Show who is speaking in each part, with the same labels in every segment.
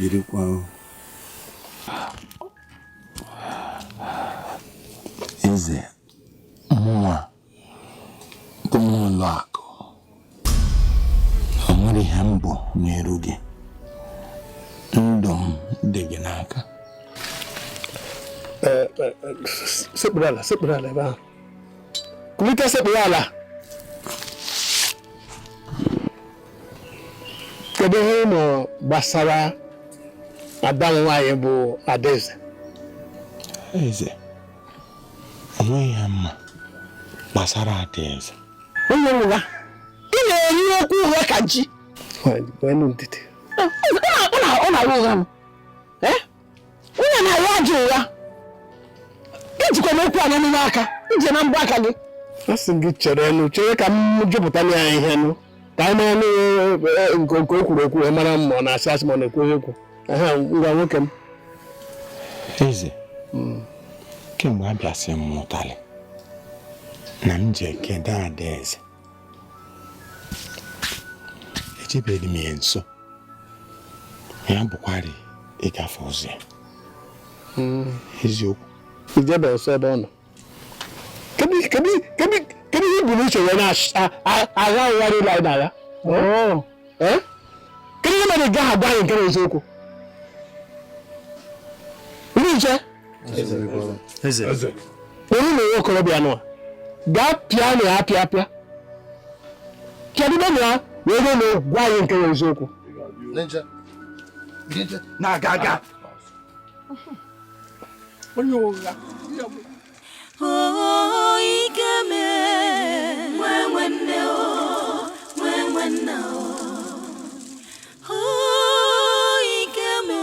Speaker 1: birikwa eze mụnwa bụ ụlọ akụ o nwere ihe mbụ n'iru gị ndụ m dị gị n'aka
Speaker 2: sekpuru ala ebe ahụ kulite sekpuru ala kedu ihe nọ gbasara ada m nwaanyị bụ Adaeze
Speaker 1: eze onweghị ya mma gbasara Adaeze
Speaker 2: onye ụgha ị na-eri okwu ụgha ka ji nwenu ndidi ọ na-arụ ụgha m onye na-arụ ajọ ụgha ijikwa n'okwu anya n'ime aka ije na mbụ aka gị a sị gị chere ka m jupụta na ya ihe nụ ka anyị mara nke o kwuru ekwu mara ma ọ na-asị asị ma ọ na-ekwu ekwu ngwa nwoke m
Speaker 1: eze kemgbe a bịasị m mụtalị na m ji ekede Adaeze echebeghị m ya nso ya bụkwarị ịgafe ụzọ ya eziokwu
Speaker 2: ijebe nso ebe ọ nọ kedu ihe bụ n'uche wee na-agha ụgharị ụlọ anyị na-agha kedu ihe mere gaghị agwa anyị nke na eziokwu ndị nche onye na-enwe okorobịa nụa gaa pịa na ya pịa kedu ebe na ya wee na-egwa anyị nke na eziokwu
Speaker 3: na-aga onye ụgha
Speaker 4: Ikeme nwanne Ikeme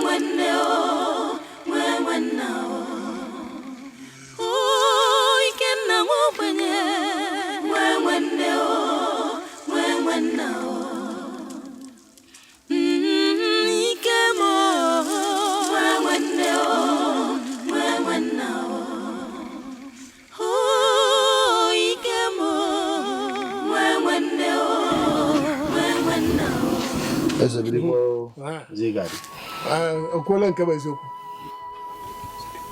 Speaker 4: nwanne Ikenna nwokwenye nwanne
Speaker 5: Eze birikwa zigari
Speaker 2: okwuola nke bụ eziokwu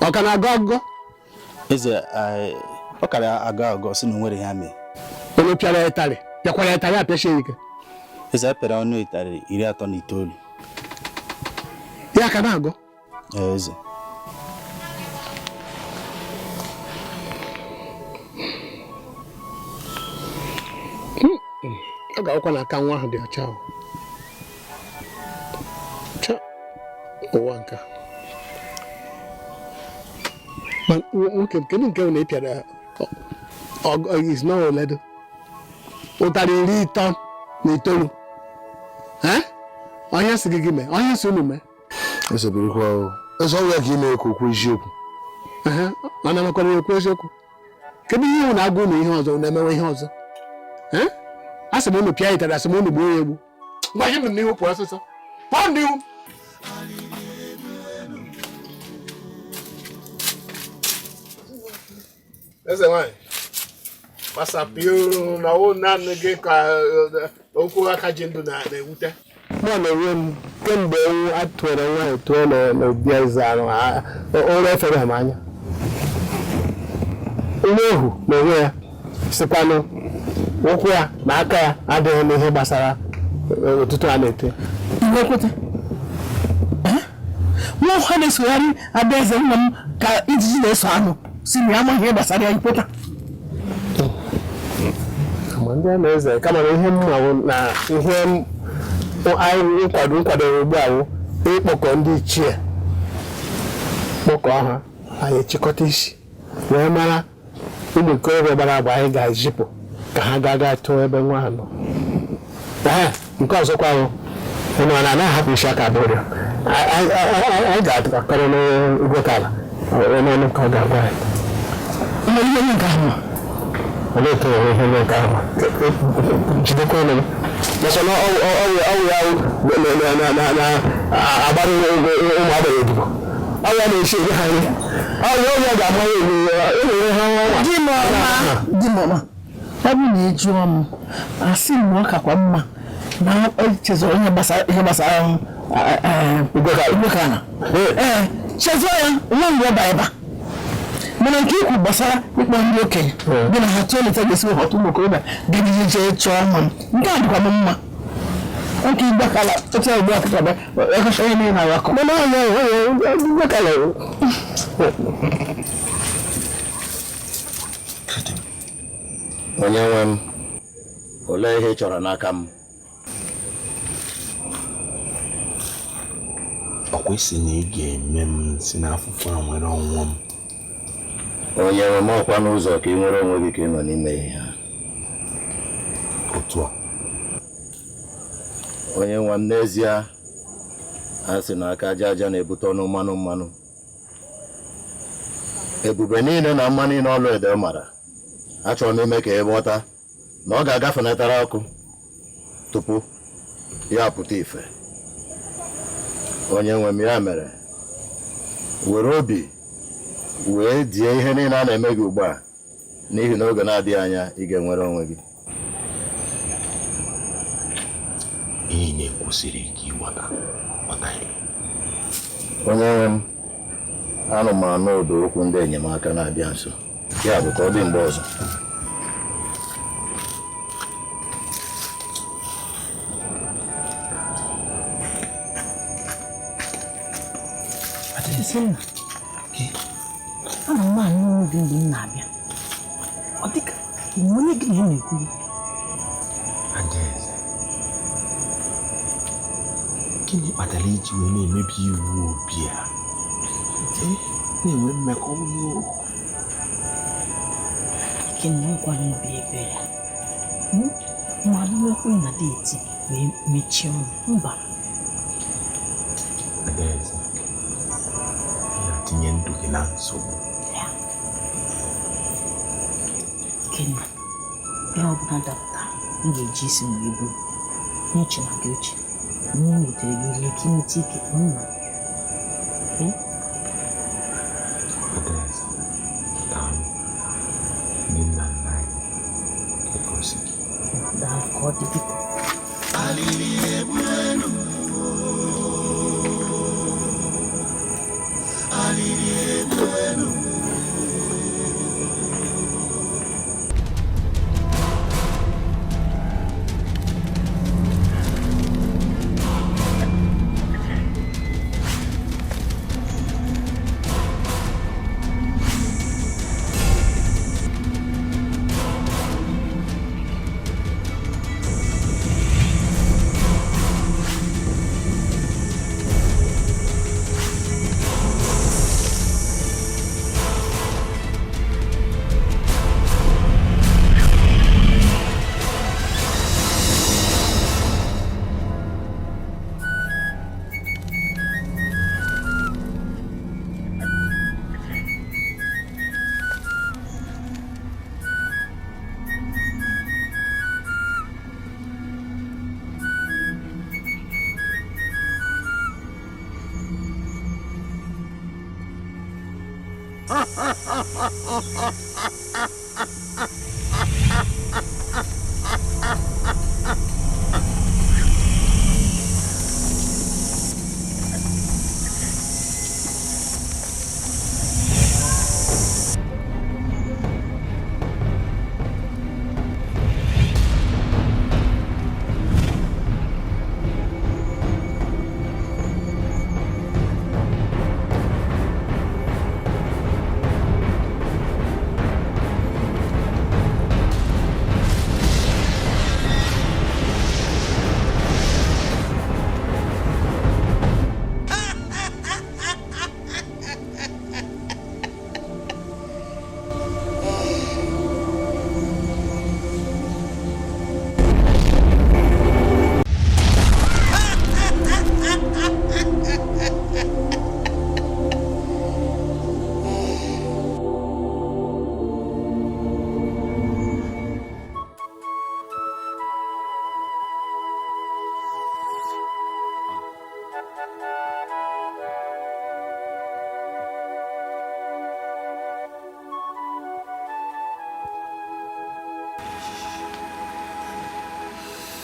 Speaker 2: ọ ka na-agọ ọgọ
Speaker 5: eze ọ kara aga ọgọ si na nwere ya mee
Speaker 2: onye pịara ịtarị pịakwara ịtarị apịachie ike
Speaker 5: eze pere ọnụ ịtarị 39
Speaker 2: ya ka na-agọ
Speaker 5: eze
Speaker 2: ọ ga-akwụkwa na aka nwa ahụ dị ọcha ahụ ụwa nka nwoke kedu nke na ịpịara is not oledo ụtarị 39 onye si gị mee onye si unu mee
Speaker 6: eze birikwa eze ọrụ ya ka ime ka okwu eziokwu
Speaker 2: ọ na-emekwara ekwu eziokwu kedu ihe unu na-agụ unu ihe ọzọ na-emewe ihe ọzọ a sị m unu pịa ịtarị asị m unu gbuo ya egbu ngwa ihe m n'ihu pụọ ọsịsọ pụọ n'ihu eze nwanyị gbasapụ na ọwụ naanị gị ka okwu aka ji ndụ na-ewute mụ na-enwe m kemgbe atụrụ nwaanyị tụọ n'obi eze ahụ ụlọ efere ha m anya onye ohu na onwe ya sikwanụ ụkwụ ya na aka ya adịghị n'ihe gbasara ụtụtụ a na-ete nwa ọkwa na-esogharị Adaeze nna m ka ijiji na-eso anụ si na ya amaghị ihe gbasara ya ikweta ma ndị a na-eze kama na ihe mmanwụ na ihe anyị nkwadoro ugbu a wụ ịkpọkọ ndị ichie kpọkọ ha anyị chịkọta isi wee mara ụmụ ikorobịa gbara agba anyị ga-ezipụ ka ha gaa tụọ ebe nwa ha nọ nke ọzọkwa bụ ụnụ na anaghị isi aka abụrụ anyị ga-akọrọ n'ugwota ala ọnụọnụ ka ọ ga-agwa anyị ihe nke ahụ olee ka ihe nke ahụ jidekwa ọnụ maka na ọwụ ya na-agbara ụmụ agbara odibo ọwụ ya na-esi ebe ha nri ọwụ ya ga-agba ya enwere ha nwa
Speaker 7: di m ọma ọ bụ na ịjụọ m asị m ọ kakwa mma
Speaker 2: na chezo onye gbasara Ugwekana chezo ya nwa mgbe ọba ebe mana nke ikwu gbasara ịkpọ ndị okenye dị na ha tolite ga-esi ọtụ ụmụ okorobịa ga-eji jee chọọ mma nke a dịkwa m mma oke Igwekala otu egbe ọkụkọ ekọcha ihe niile na akọ mana Igwekala
Speaker 7: onye nwe m olee ihe ị chọrọ n'aka m
Speaker 1: ọ kwesị na ị ga-eme m si n'afụfụ a nwere ọnwụ m
Speaker 7: onye nwe m ọkwa n'ụzọ ka ị nwere onwe gị ka ị nọ n'ime ihe ha
Speaker 1: otu a
Speaker 7: onye nwe m n'ezie a sị na aka aja aja na-ebute ọnụ mmanụ ebube niile na mma niile ọlụ edo mara achọrọ m ime ka ị ghọta na ọ ga-agafenatara ọkụ tupu ya pụta ife onye nwe m ya mere were obi wee die ihe niile a na-eme gị ugbu a n'ihi na oge na-adịghị anya ị ga-enwere onwe gị
Speaker 1: ihe na-ekwusịrị ka ịghọta
Speaker 7: onye nwe m anụ m anụ ụda okwu ndị enyemaka na-abịa nso ya bụ ka ọ dị mgbe ọzọ
Speaker 8: ana m anụ obi mgbe m na-abịa ọ dịka onye gị na na-ekwu
Speaker 1: Adaeze gịnị kpatara iji wee na-emebi iwu obi a na-enwe mmekọ onye
Speaker 8: ike na nkwanye obi ebere ma anụekwe na deeti wee mechie mba
Speaker 1: Adaeze tinye ndụ gị na nsogbu
Speaker 8: Kenna ihe ọbụla dapụta m ga-eji isi m wee buru n'uche na gị uche nye nwetara gị ihe ka ịnweta ike mma
Speaker 1: Adaeze daalụ ndị nna nna anyị egosi gị
Speaker 8: daalụ ka ọ dị biko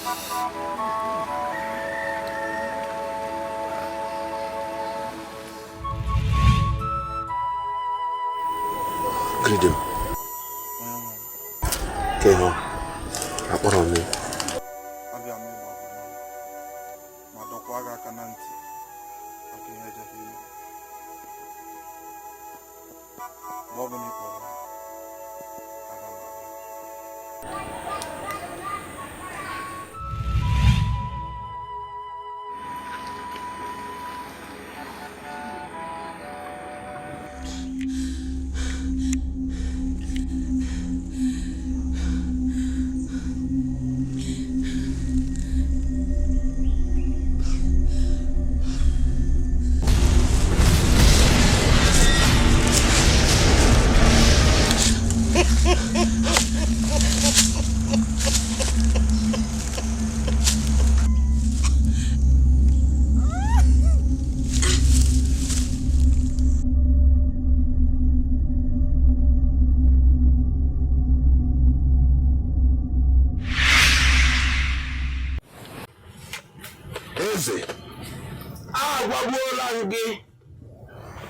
Speaker 1: Freedom. Keho. Akpọrọ m.
Speaker 9: Abịa m ịgba ma dọkwa gị aka na ntị maka ihe ejeghị ime. Mgbe ọ bụla ị kpọrọ m, aga m abịa.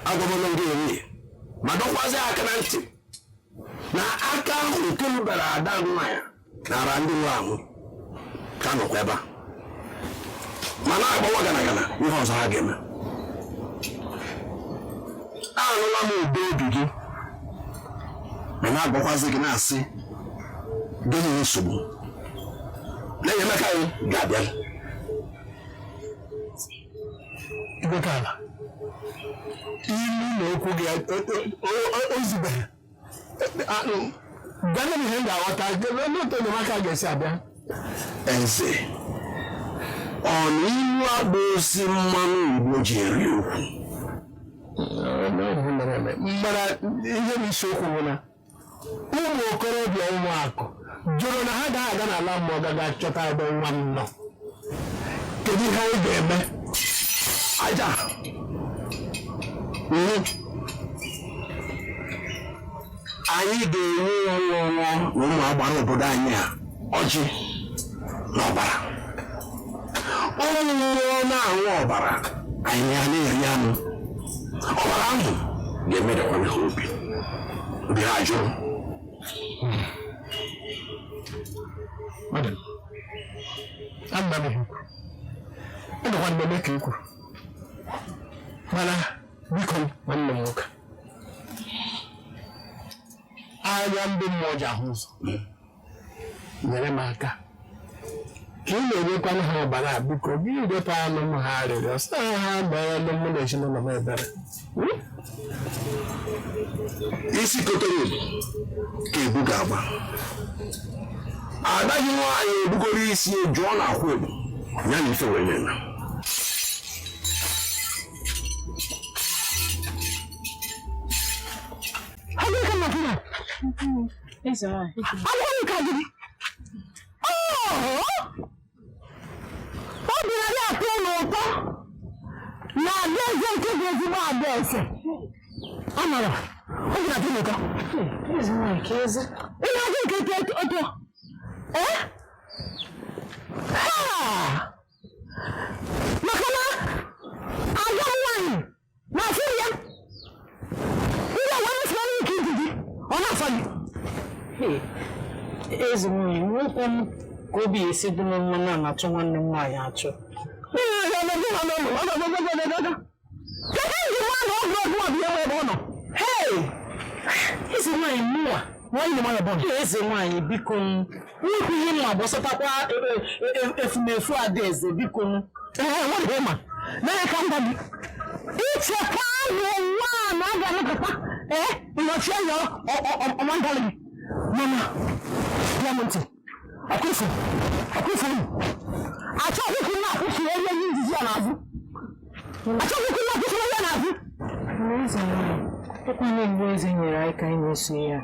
Speaker 2: Agwagwola gị eri ma dọkwazi aka na ntị na aka ahụ nke lụbara ada nwa ya nara ndị nwe ahụ ka nọkwa ebe a ma na-agbawa gana ihe ọzọ ha ga-eme. Anụla m ụda obi gị ma na-agbakwazị gị na-asị gịnị nsogbu na-enyemaka anyị ga-abịa igwekala ilu na okwu gị ozubere gwana m ihe m ga-aghọta n'otu enyemaka ga-esi abịa. Eze ọ na ilu agba osi mmanụ Igbo ji eri okwu mgbara ihe bụ isiokwu bụ na ụmụ okorobịa ụmụakụ jụrụ na ha gaghị aga n'ala mmụọ gaga chọta ebe nwa m nọ. Kedu ihe anyị ga-eme? Aja anyị ga-enye onwe na ụmụ agbara obodo anyị a ọjị na ọbara. Ụmụ mmụọ na-aṅụ ọbara anyị ya na-eri anụ. Ọbara ahụ ga-emedekwa ha obi ha jụrụ. Edokwa ndeme ka ikwu mana biko nwanne m nwoke anya ndị mmụọ ji ahụ ụzọ nyere m aka ka ị na-enyekwana ha ọbara a biko gị idepụ anụ m ha arịrịọ sị ha mere ndị mụ na ezinụlọ m ebere isi kotere ebu ka ebu ga-agba adaghị nwaanyị ebugoro isi jụọ na akwụ ebu ya na ife wee na ọ bịara atụ n'ụtọ na adaeze nke bụ ezigbo adaeze amara ọ bịara atụ n'ụtọ ihe ọzọ nke ụtọ maka na aga nwaanyị na-afụ ya ihe wee mesịrị ike ijiji ọ na-afọ gị
Speaker 8: eze nwunye nwoke m ka obi esi dị m mma na-achọ nwanne m nwaanyị achọ. Eze nwaanyị mụnwa eze nwaanyị biko nnukwu ihe mma gbọsatakwa efumefu adaeze biko
Speaker 2: ichekwa ahụ nwa na a ga-anapụta nnọchi anya ọmandalị mana bịa m ntị akwụfu achọghịkwu na-akwụfu onye ihe nzizi a n'azụ achọghịkwu na-akwụfu onye n'azụ
Speaker 8: eze nwaanyị ọkwana mgbe eze nyere anyị ka anyị na-eso ya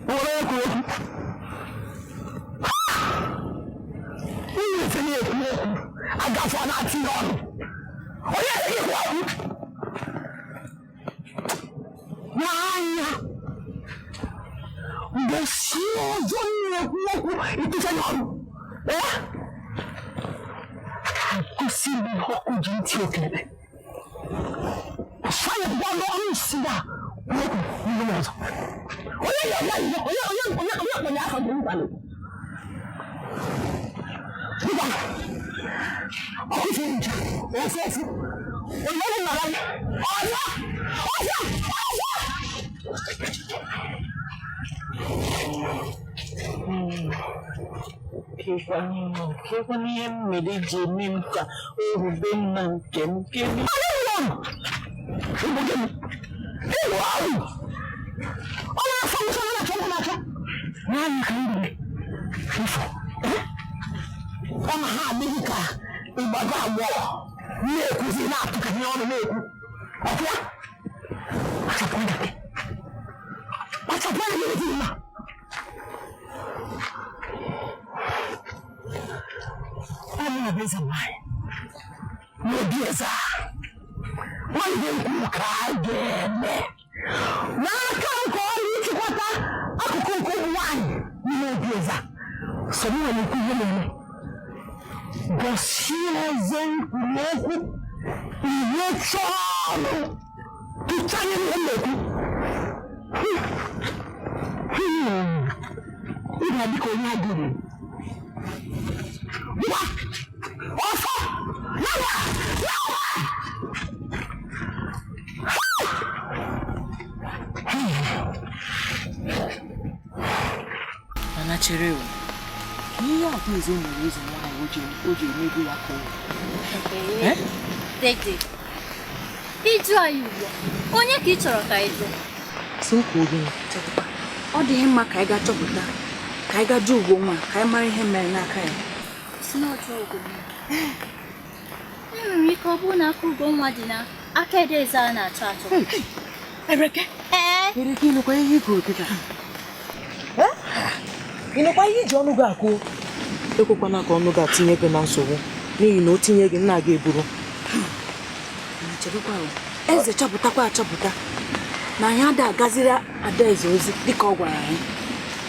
Speaker 2: were ekwu okwu ihe etinye ekwu agafe na-atụ ya ọnụ onye ekwu okwu n'anya gosi ọzọ na-ekwu ịtụcha n'ọrụ gosi mgbe ọkụ ji ntị okere fire bụkwa n'ọrụ isi na okwu n'ihe ọzọ onye akpọnye aka bụ mgbanụ ọkụ nja ofu onye ọrụ nara ọzọ Kekwana ihe mmiri ji eme m ka orube nna nke m kemi ọ na-afọ nsọ na-achọ naanị ka mbere ifo ọ ma ha adịghị ka ịgbago agbọọ na-ekwuzi na-atụkarị ọnụ na-ekwu ọkwa kpachapụ anya gị ezi mma ọmụ ezi nwanyị n'obi eze nwanne nkwu ka a ga-eme n'aka nke ọrụ ịchịkwata akụkụ nke ụmụ nwanyị n'ime obi eze soro nwere nkwu ihe na-eme gosie eze nkwuru okwu ihe chọọ ọnụ tụchanye ihe na-ekwu ị ga-adị ka onye agụrụ ọsọ yawa
Speaker 8: mana chere ihe abụ eze mere eze nwaanyị o ji emego ya ka
Speaker 10: Dede, ịjụ anyị ugbu onye ka ị chọrọ ka ịjụ?
Speaker 8: Sokwu oge ọ dịghị mma ka anyị gaa chọpụta ka anyị gaa jụọ Ugo nwa ka anyị mara ihe mere n'aka ya.
Speaker 10: Si n'ọjọọ Ugo nwa. Enwere ike ọ bụrụ na aka Ugo nwa dị na aka ede eze a na-achọ achọ.
Speaker 8: Ebreke? Ereke ịnụkwa ihe ị kwuru kịta. Ịnụkwa ihe iji ọnụ gị akụ? Ekwekwana ka ọnụ gị atinye gị na nsogbu n'ihi na o tinye gị nna gị eburu. Chebekwa eze chọpụtakwa achọpụta na anyị ada agaziri Adaeze ozi dịka ọ gwara anyị.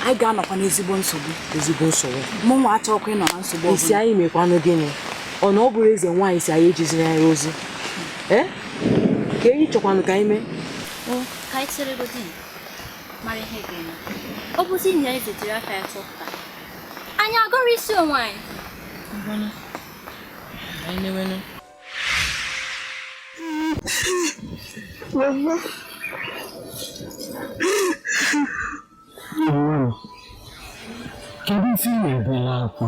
Speaker 8: Anyị ga-anọkwa n'ezigbo nsogbu. Mụ nwa achọkwa ịnọ na nsogbu ọbụla. Isi anyị mekwanụ gịnị? Ọ na ọ bụrụ eze nwaanyị si anyị ejiziri anyị ozi. Ka eyi chọkwanụ ka anyị mee?
Speaker 10: Ka anyị chere godi mara ihe ga-eme. Ọ bụzi na eze jiri aka ya chọpụta anyị agọrọ isi onwe anyị.
Speaker 8: Anyị na-enwenụ.
Speaker 2: Mama. Kedu isi na-ebere akwa?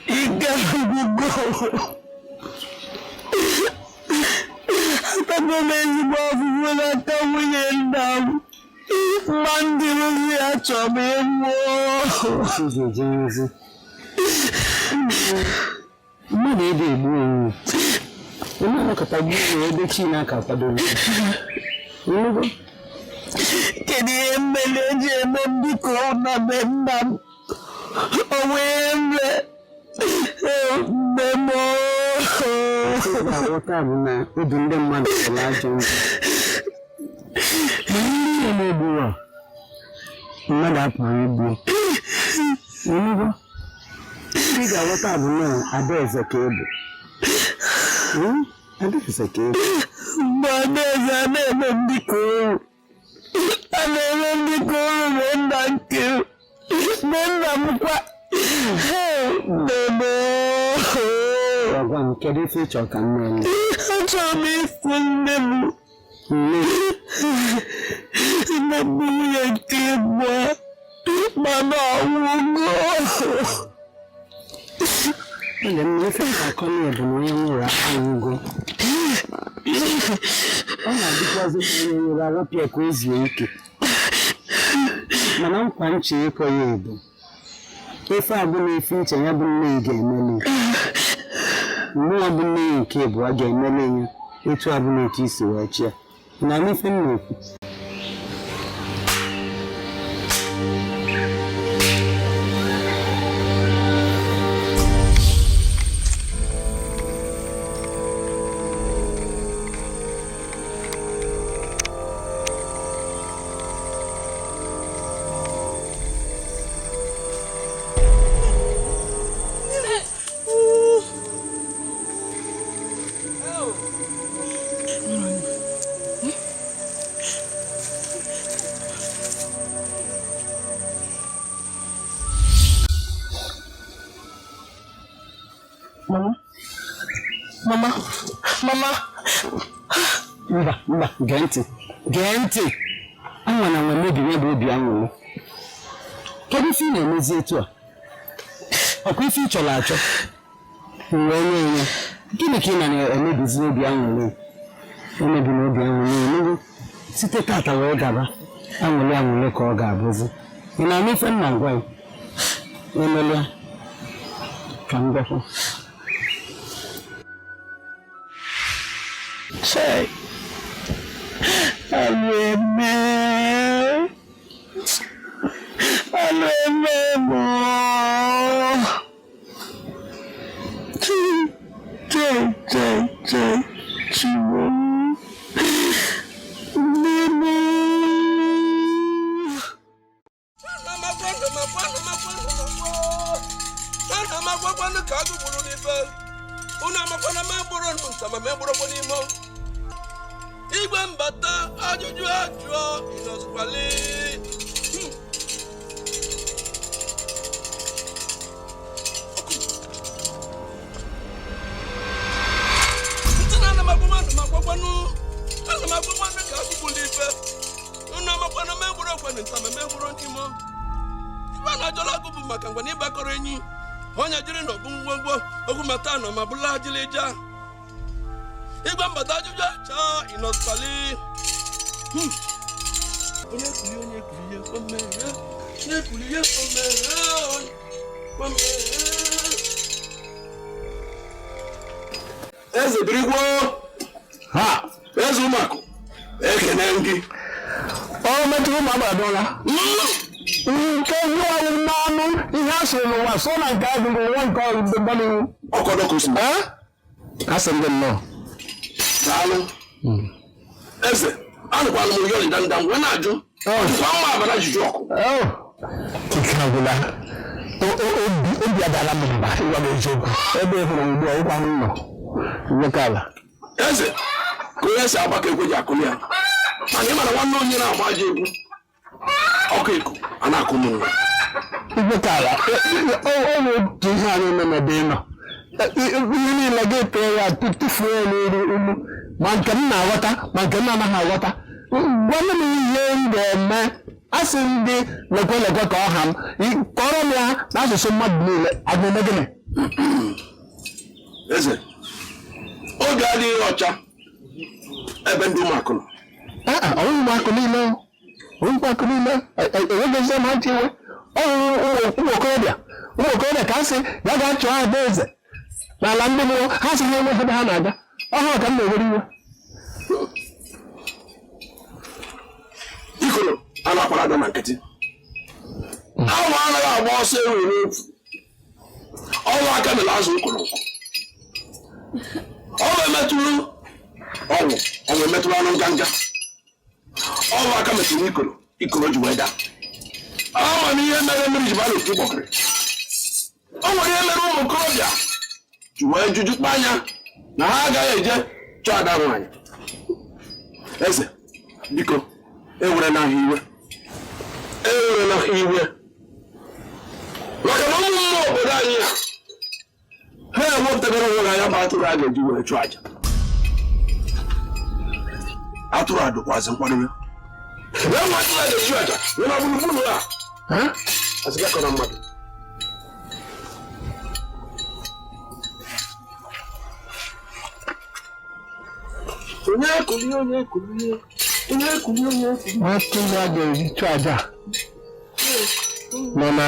Speaker 2: Ịga ọgwụgwọ. Ataba m ezigbo ọfụfụ n'aka nwunye nna m. Ma ndị ozi ya chọrọ m ịnwụ. Mmadụ ebe egbu onwe. Onye anakọta gbuo ebe Chineke akwadoro. Kedu ihe mmele eji eme mbikọ na be nna m? O wee mbe mmemme ọghọta bụ na obi ndị mmadụ kwụrụ ajọ ndụ. Ma ndị ihe na-egbu a mmadụ apụghị igbu. Ị ga-aghọta bụ na Adaeze ka ị bụ. Adaeze ka ị bụ. Mgbe Adaeze a na-eme mbikọ oru. A na-eme mbikọ oru mgbe nna nke mgbe nna m kwa Ọgwa m kedu ife ịchọ ka m mee? Achọrọ m ịfụ nne m. Nne m nwunye nke abụọ mana ọnwụgo. Onye m ife akọ na-ebu na onye nwụrụ anwụgo. Ọ na-adịkwazị ka onye nwere arọpịa ka o zie ike. Mana nkwa nche ịkọ ya ebu. Ife abụ na ife nche ya bụ nne ya ga-emele. Mmụọ bụ nne ya nke bụ a ga-emele ya etu abụ na etu isi wee chịa. Na n'ife m na-ekwu. Mba, gee ntị. Anwa na nwe mebi nwe bụ obi anwụrụ. Kedu ife ị na-emezi etu a? Ọkwa ife ị chọrọ achọ? Onye. Gịnị ka ị na-emebizi obi anwụrụ? Emebi na obi anwụrụ. Site tata wee gaba, anwụrụ ka ọ ga-abụzi. Ị na-ama ife m na-agwa ya? Emelia ka m gakwa. Say, Aleme mo. Chiwo.
Speaker 3: Igwe mbata ajụjụ ajụọ ịnọzikwali ntị na ana m agwagwanụ ka agụgbuli ife unu amakwana megburu okwenụ nta ma megburu ndị imo ife na ajọla agụ bụ maka ngwa na ịgbakọrọ enyi onye jiri na ọgụ ngwongwo ogwu mata nọ ma bụla ajịlịja igwe mbata ajụjụ acha ịnọzikwali onye kuli ihe omere
Speaker 1: Eze birigwo ha eze ụmụakụ ekene gị
Speaker 2: Ọ metụrụ m agbadọla. Nke iwu anyị n'ọnụ ihe a sịrị n'ụwa so na nke a dịrị nwa nke ọrụ gbanihu.
Speaker 1: ọkọdọkụsi
Speaker 2: Asị m gị nnọọ.
Speaker 1: daalụ eze anụkwala m yọrị dandam wee na-ajụ kwa mma abara ajụjụ ọkụ
Speaker 2: Ike agwụla. Obi adala m mba ịgwa m eziokwu. Ebe ị hụrụ ugbu a ịgwa m nọ. Nwoke ala.
Speaker 1: eze ka onye si agba ka ekwe ji akụli ya mana ị mara nwanne onye na-agba aja egwu ọkụ iko a na-akụ m nwa
Speaker 2: Nwoke ala. O nwere otu ihe anyị na-emebe ịnọ. Ihe niile ga-epe ya tụfuo ya n'elu ulu ma nke m na-aghọta ma nke m anaghị aghọta. Gwanụ m ihe m ga-eme. Asị ndị lekwe ka ọha m kọrọ m ya n'asụsụ mmadụ niile agụme gịnị?
Speaker 1: eze oge adịghị ọcha ebe ndị ụmụakụ nọ
Speaker 2: Ụmụakụ niile enweghịzi ma ntị iwe. Ụmụ okorobịa ka a sị ya ga-achọ ada eze n'ala ndị mmụọ ha sị ha enwe ebe ha na-aga ọhụrụ ka m na-ewere iwe.
Speaker 1: ikoro a na-akwara ada na nkịtị ahụ anaghị agba ọsọ ewu n'ofu ọrụ aka mere azụ nkụrụ ọrụ emetụrụ ọnwụ emetụrụ anụ nganga ọrụ aka metụrụ ikoro ji wee daa ama m ihe mere mmiri ji baa n'otu ụgbọkịrị o nwere ihe mere ụmụ okorobịa ji wee jujukpa anya na ha agaghị eje chọọ ada nwaanyị eze biko ewere n'ahụ iwe maka na ụmụ mmụọ obodo anyị ha ewepụtagara onwe ha ya ma atụrụ a ga-eji were chụọ aja atụrụ adụkwazi nkwadobe ya ma atụrụ a ga-eji aja nwere gburugburu a azịgakọrọ mmadụ onye kulie
Speaker 2: Atụrụ a ga-eji chụọ aja nọ na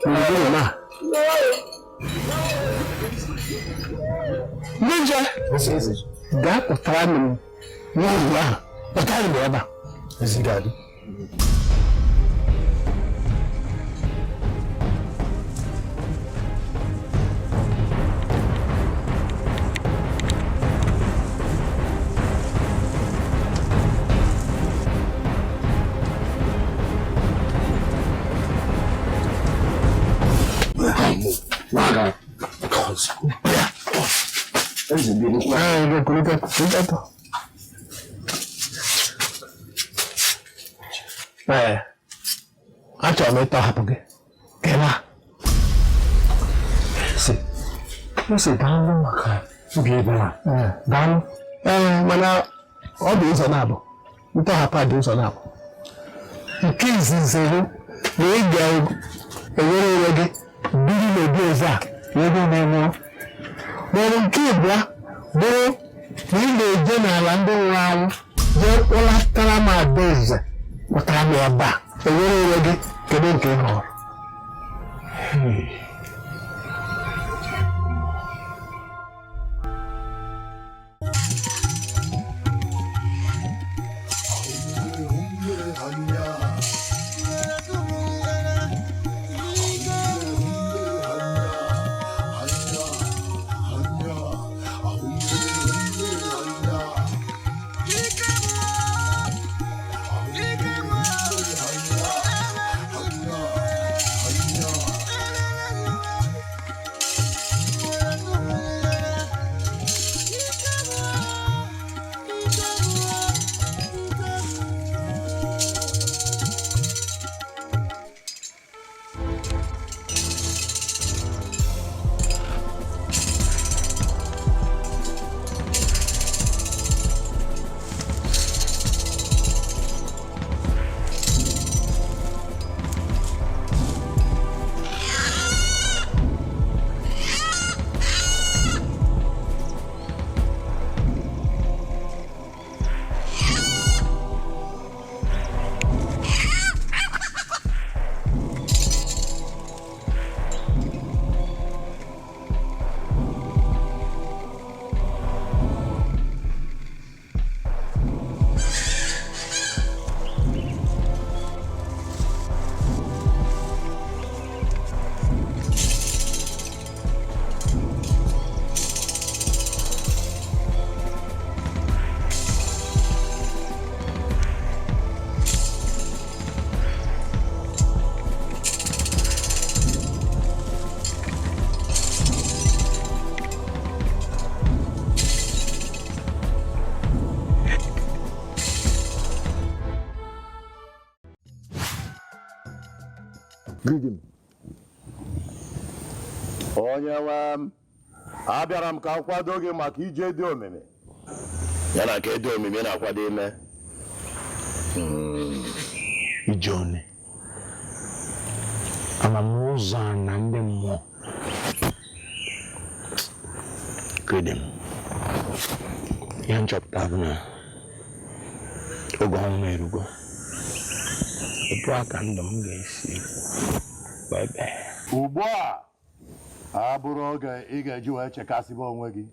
Speaker 2: gburugburu ma ndị nje gaa kpụtara m n'ụlọ ahụ kpụtara m ebe a ezigadị. Achọrọ m ịtọhapụ gị. Kewa. ose daalụ maka obi ebere daalụ mana ọ dị ụzọ na-abụ ntọhapụ dị ụzọ na-abụ nke izizi na ị ga-enwere onwe gị biri n'obi eze a ebe na-enwụọ maọbụ nke ịbụa bụrụ na ị ga-eje n'ala ndị nwụrụ anwụ jee kpọlatara m adaeze kpọtara m ebe a enwere onwe gị kedu nke ị họrọ
Speaker 7: onye nwe m abịara m ka nkwado gị maka ije dị omimi ya na nke dị omimi na-akwado ime
Speaker 2: ije one amamụzọ a na ndị mmụọ kedem ya nchọpụta bụ na oge ọnwụ erugo otu aka ndụ m ga-esi ebe
Speaker 7: ugbu a abụrụ oge ị ga-eji wee chekasịba onwe gị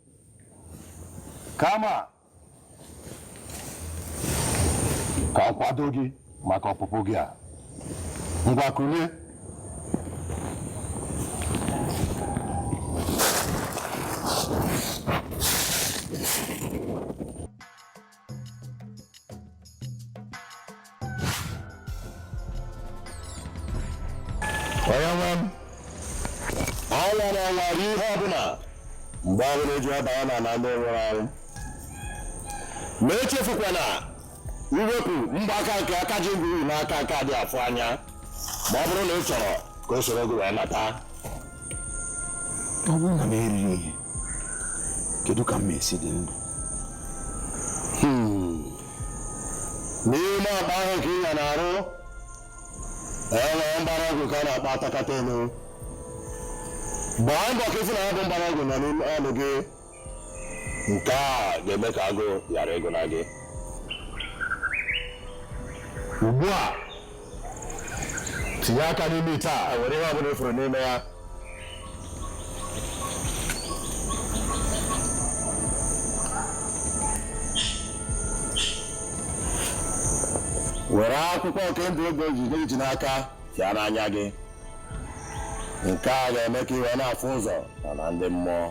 Speaker 7: kama ka nkwado gị maka ọpụpụ gị a ngwa kulie onye nwe m ọnwa na-enwere ihe ọbụla mgbe ọbụla eji abanye na ndị nwụrụ anwụ ma echefukwana iwepụ mgbaka nke aka ji ngwuru n'aka aka dị afọ anya ma ọ bụrụ na ị chọrọ ka o soro gị wee nata.
Speaker 11: Ọ bụrụ na m erighị ihe kedu ka m esi dị ndụ?
Speaker 7: N'ime akpa ahụ ka ị ya na-arụ enwere mgbọrọgwụ ka a na-akpọ atakata elu. Gbaa mbọ ka ịfụ na ya bụ mgbọrọgwụ nọ n'ime ọnụ gị, nke a ga-eme ka agụụ ghara ịgụ na gị. Ugbu a tinye aka n'ime ite a were ihe ọbụla ifuru n'ime ya. Were akwụkwọ nke ndụ ego iji n'aka fịa n'anya gị. Nke a ga-eme ka iwe na-afụ ụzọ na ndị mmụọ.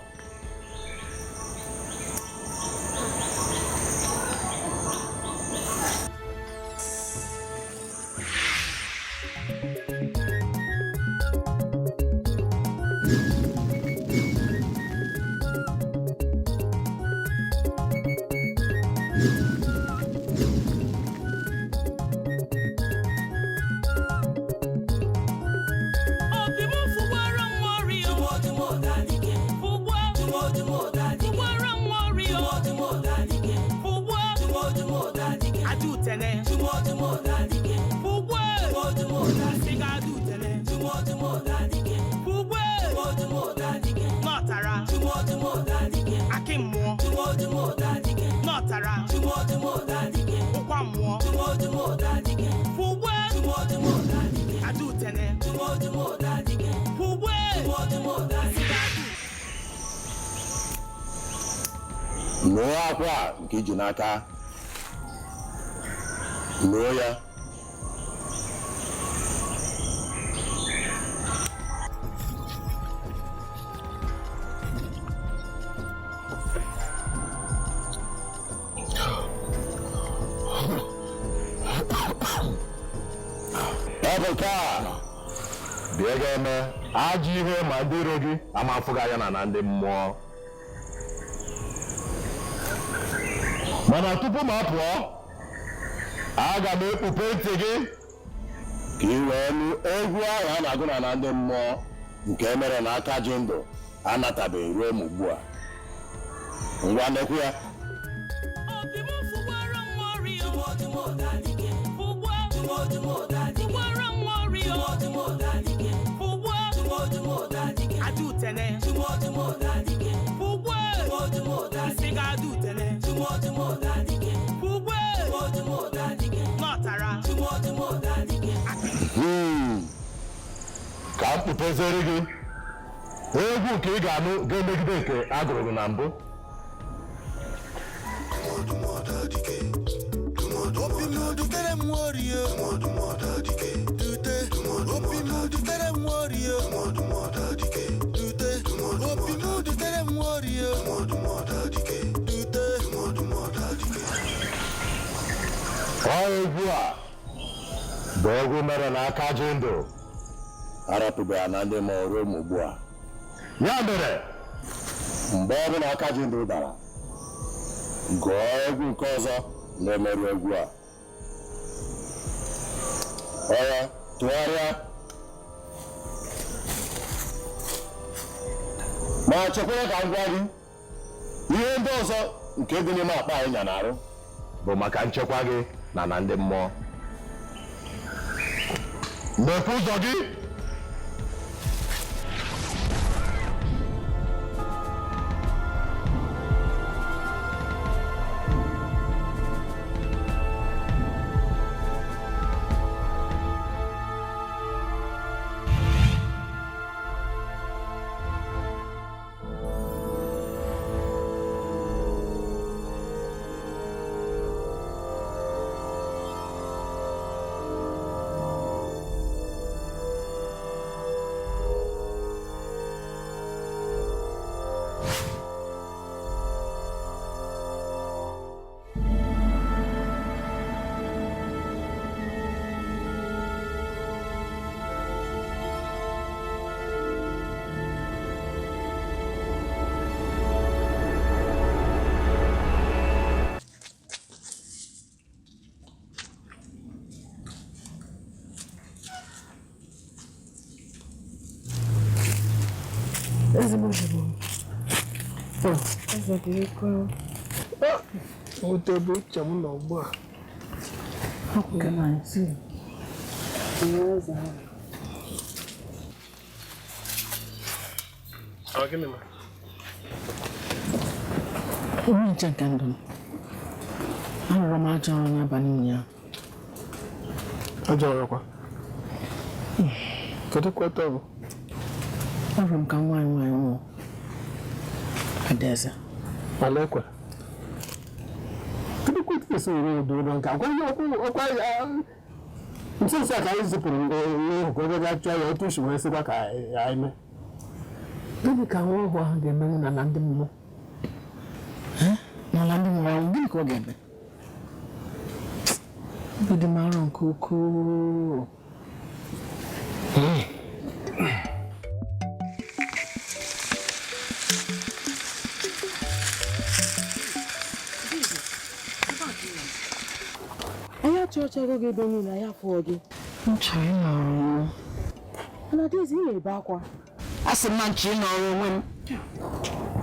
Speaker 7: Nụọ akwa nke iji n'aka. Nụọ ya. Ebuka, bịa ga-eme ajọ ihe ma ndị iro gị ama afụga ya na ndị mmụọ. Mana tupu m apụọ, aga m ekpupe ntị gị ka ị wee nụ egwu ahụ a na-agụ na ndị mmụọ nke emere na aka ji ndụ anatabeghị ruo m ugbu a. Ngwa nekwu ya. Ka m kpupezere gị egwu ka ị ga-anụ ga-emegide nke agụrụ gị na mbụ. Ọ egwu a bụ egwu mere na aka ji ndụ arapụbeghị na ndị mmụọ ruo m ugbu a. Ya mere mgbe ọ bụla aka ji ndụ dara, gụọ egwu nke ọzọ na-emerụ egwu a. Ọya tụgharịa ma chekwara ka m gwa gị ihe ndị ọzọ nke dị n'ime akpa anyị nya na-arụ bụ maka nchekwa gị na ndị mmụọ. Mepee ụzọ gị.
Speaker 2: Otebe uche m nọ ugbu a.
Speaker 8: Onye nche nke ndụ m, arụrụ m ajọ ọrụ n'abalị ụnyaahụ.
Speaker 2: Ajọ ọrụ kwa? Kedu kweta ọ bụ?
Speaker 8: Arụrụ m ka nwaanyị nwụọ. Adaeze.
Speaker 2: Ala ekwe. Kedu kweta esi ere udo nke akwa ya nso ka anyị zipụrụ ihe ka ọ ga-achọ ya otu ushi wee sịkwa ka anyị mee. Gịnị ka nwa ọhụụ ahụ ga-emenwu na ndị mmụọ?
Speaker 8: N'ala ndị nwụrụ anwụ, gịnị ka ọ ga-eme? Obi dị m arọ nke ukwuu.
Speaker 12: Anyị achọchago gị ebe niile, anyị afụọ gị.
Speaker 8: M chọrọ ịnọrọ onwe m.
Speaker 12: Mana Adaeze, ị na-ebe akwa.
Speaker 8: A sị m nchi ịnọrọ onwe m.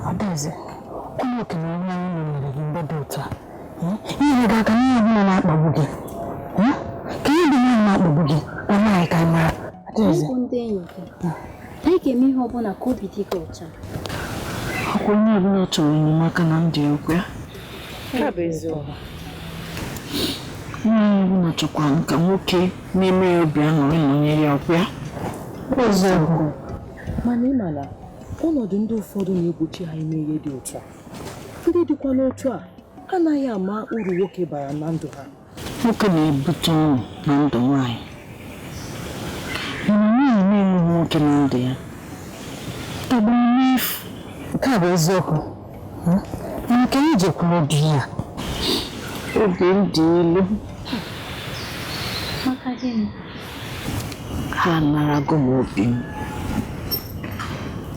Speaker 12: Adaeze, ụmụ oke na ọrụ anyị mere gị mgbe dị ụtọ. Ihe ga-aga n'ihe ọbụla na-akpagbu gị. Ka ihe dị nwaanyị na-akpagbu gị, ọnụ anyị ka anyị mara. Adaeze.
Speaker 10: Ndị enyi gị, anyị ga-eme ihe ọbụla ka obi dị gị ọcha.
Speaker 8: Ọkwa onye ọbụla chọrọ enyemaka na ndị okwu ya.
Speaker 12: Ya bụ eziokwu.
Speaker 8: Nwaanyị ọbụla chọkwara ka nwoke na-eme ya obi aṅụrị nọnyere ya ọkwa ya. mana ịmala ọnọdụ ndị ụfọdụ na-egbochi ha ime ihe dị otu a. Ndị dịkwa n'otu a anaghị ama uru nwoke bara na ndụ ha.
Speaker 12: Nwoke na-ebute ọṅụ na ndụ nwaanyị. Mana nwaanyị na-enweghị nwoke na ndụ ya tọgburu n'efu. Nke a bụ eziokwu. Nke m jekwuru di ya. Obi m dị ilu.
Speaker 10: Maka gịnị?
Speaker 12: Ha narago m obi m.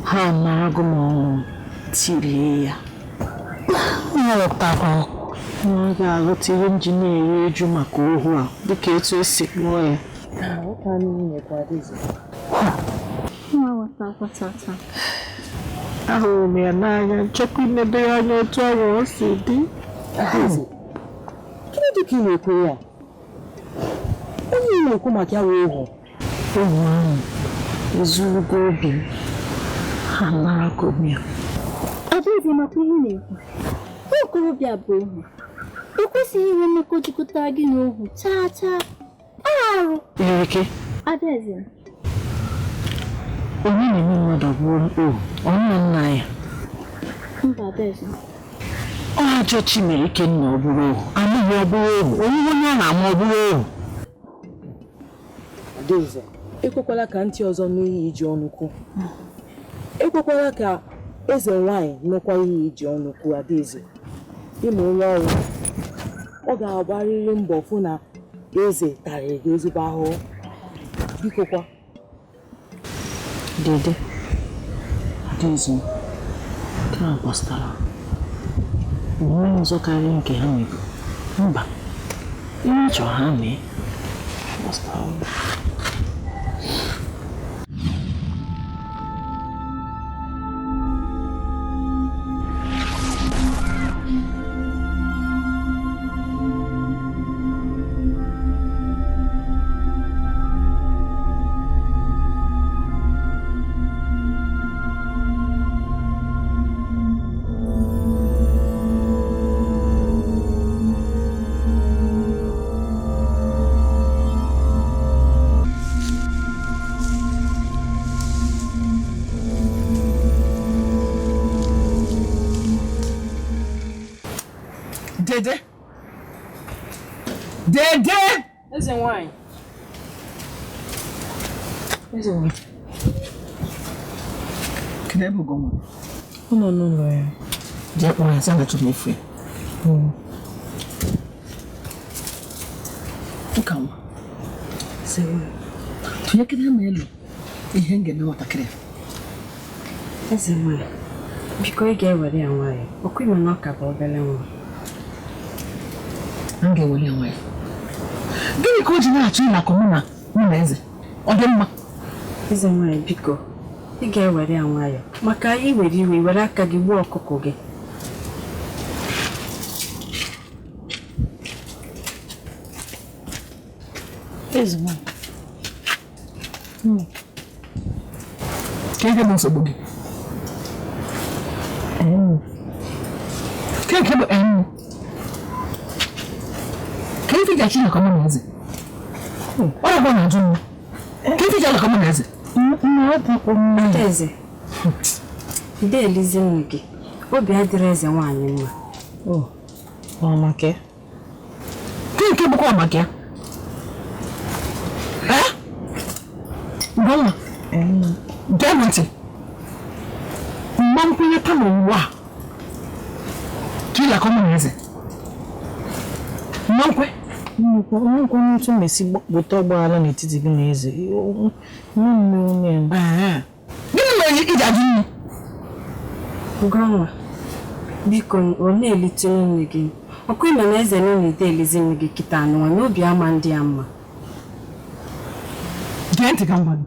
Speaker 12: Ha narago m ọṅụ tirie ya. Nghọtakwa na a ga-aghọta ihe m ji na-eri eju maka ohu a dịka etu esi kpụọ ya. Ahụrụ m ya n'anya, nchekwa imebe ya anya otu ahụ o si dị.
Speaker 8: Gịnị dị ka ị na-ekwu ya? Onye ị na-ekwu maka ya wee ohu.
Speaker 12: Ohu ahụ ezurugo obi m. Ha narago m ya.
Speaker 10: Adaeze maka ihe na-ekwu. Okorobịa bụ ohu. Ekwesịghị inwe mmekọ jikọtara gị na ohu taa. Arụ.
Speaker 12: Erike.
Speaker 10: Adaeze.
Speaker 12: Onye na-eme mmadụ bụrụ ohu, ọnụ nna ya.
Speaker 10: Mba Adaeze.
Speaker 12: Ọ ajọ chi mere Ikenna ọ bụrụ ohu, amaghị ọ bụrụ ohu, onye a na-ama ọ bụrụ ohu.
Speaker 8: Adaeze, ekwekwala ka ntị ọzọ nụ ihe iji ọnụ kwu. Ekwekwala ka eze nwanyị nụkwa ihe iji ọnụ kwu. Adaeze, ịma onye ọrụ, ọ ga-agbarịrị mbọ fụ na eze tarịrị gị ezigbo ahụhụ. Biko kwa.
Speaker 12: Dede, Adaeze, nke a gbasara onwe ọzọ karịa nke ha mebiri. Mba, ihe chọrọ ha mee gbasara.
Speaker 8: Dede! Dede! Eze nwanyị. Eze nwanyị. Kedu ebe ugo nwa? Ọ nọ n'ụlọ ya.
Speaker 12: Jee kpọrọ ya, zana chọrọ efu ya.
Speaker 8: Ụka nwa. Eze nwanyị. Tụnye kedu ma elu ihe m ga-eme nwatakịrị.
Speaker 13: Eze nwanyị, biko ị ga-ewere ya nwayọ. Ọkwa ime na ọ ka bụ obere nwa.
Speaker 12: M ga-ewere ya nwayọ. Gịnị ka o ji na-achọ ịlakọ mụ na eze? Ọ dị mma?
Speaker 13: Eze nwanyị, biko ị ga-ewere ya nwayọ. Maka iwere iwe were aka gị gbuo ọkụkọ gị.
Speaker 12: Eze nwanyị. Ka ị ga-eme nsogbu gị? Ka bụ ka ife ga-achị na kọmọ na eze? Ọ bụ na ajụ mma. Ka ife ga-ala kọmọ na eze?
Speaker 13: Eze, ide elizi nne gị. Obi adịrị eze nwaanyị mma.
Speaker 12: Ọ maka ya? Nke bụkwa maka ya? Ngwa gee m ntị. Mma nkwenye taa n'ụwa a ka ịla kọmọ na eze. Mmankwe?
Speaker 13: Nnukwu n'otu mesi gbota ọgbaghara n'etiti gị na eze. Gịnị
Speaker 12: mere iji ajụ nne?
Speaker 13: Ugonwa, biko ọ na-elite nne gị. Ọkwa ime na eze niile ide elizi nne gị kịta anụwa n'obi ama ndị ya mma.
Speaker 12: Gee ntị ka m gwara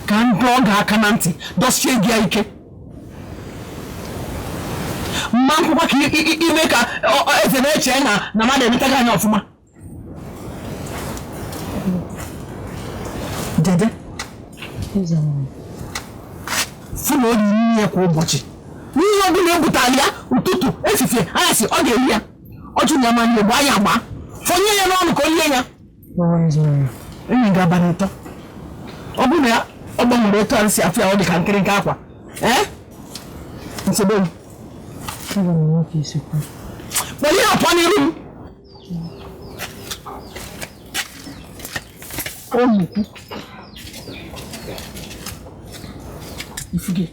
Speaker 12: ka m dọọ gị aka na ntị, dọsie gị ya ike. Mma nkwụkwa ka ime ka eze na-eche na mmadụ emeta gị anya ọfụma. Dede, fụ na o riri nri ya kwa ụbọchị. N'ihe ọ bụla ebutara ya ụtụtụ, efifie, anyasị, ọ ga-eri ya. Ọ chụ na ya gba ya agba. Fọnye ya n'ọnụ ka o lie ya. Enyi ga-abalị ụtọ. Ọ bụ na ya
Speaker 2: gbanwere otu a si afịa ọ dị ka nkiri nke akwa nsogbu m kpọlie ọpọ n'iru m omukwu ifuge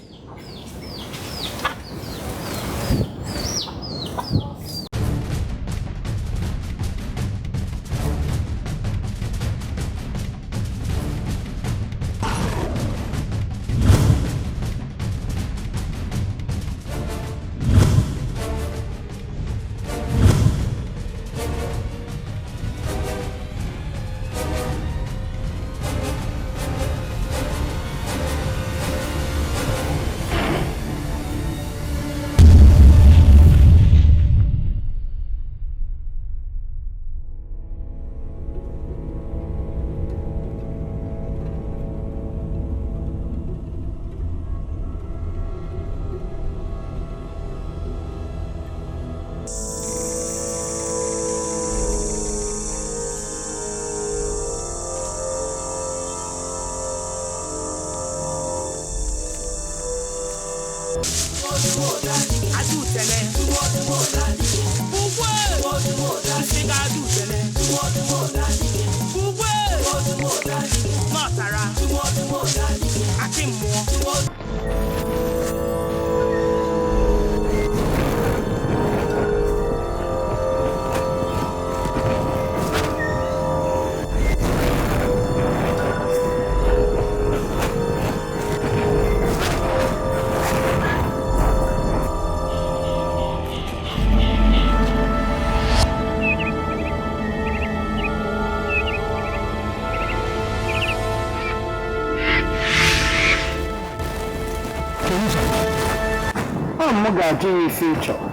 Speaker 14: ga-ajụ ya ife ị chọrọ.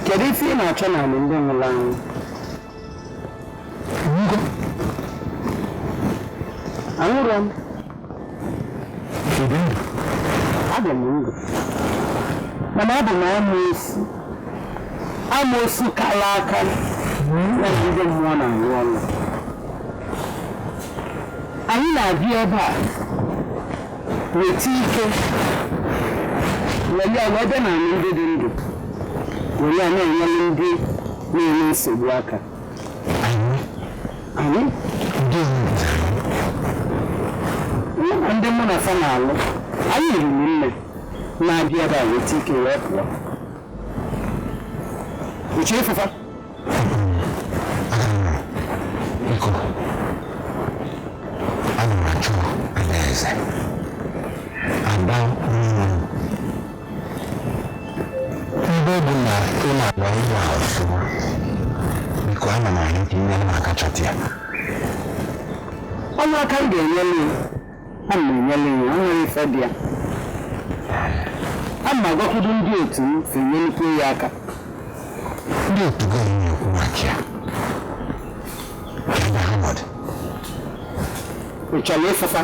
Speaker 14: Kedu ife ị na-achọ n'ala ndị nwụrụ anwụ? Anwụrụ m. Adị m ndụ. Mana abụ m amoosu kala aka na ndị mmụọ na-arụ ọrụ. Anyị na-abịa ebe a weta ike were ya webe na ndị dị ndụ were ya na-enyere ndị na-enye nsogbu aka. Anyị ndị mụ na fa na-alụ anyị riri nne na-abịa ebe a weta ike wee pụọ. Uche ịfụfa
Speaker 6: biko ana m achọ Adaeze ada ebe ọ bụ na ị na-agba ihe a ọfụma biko ana m ahụ ka ime m aka chọta ya
Speaker 14: ọnụ aka m ga-enyere ya ana m enyere ya o nwere ife dị ya ana m agwakwudo ndị otu m fe nyelukwu ya aka.
Speaker 6: Ndị otu gị na-ekwu maka ya ebe ha nọdụ
Speaker 14: ị chọrọ ịfụfa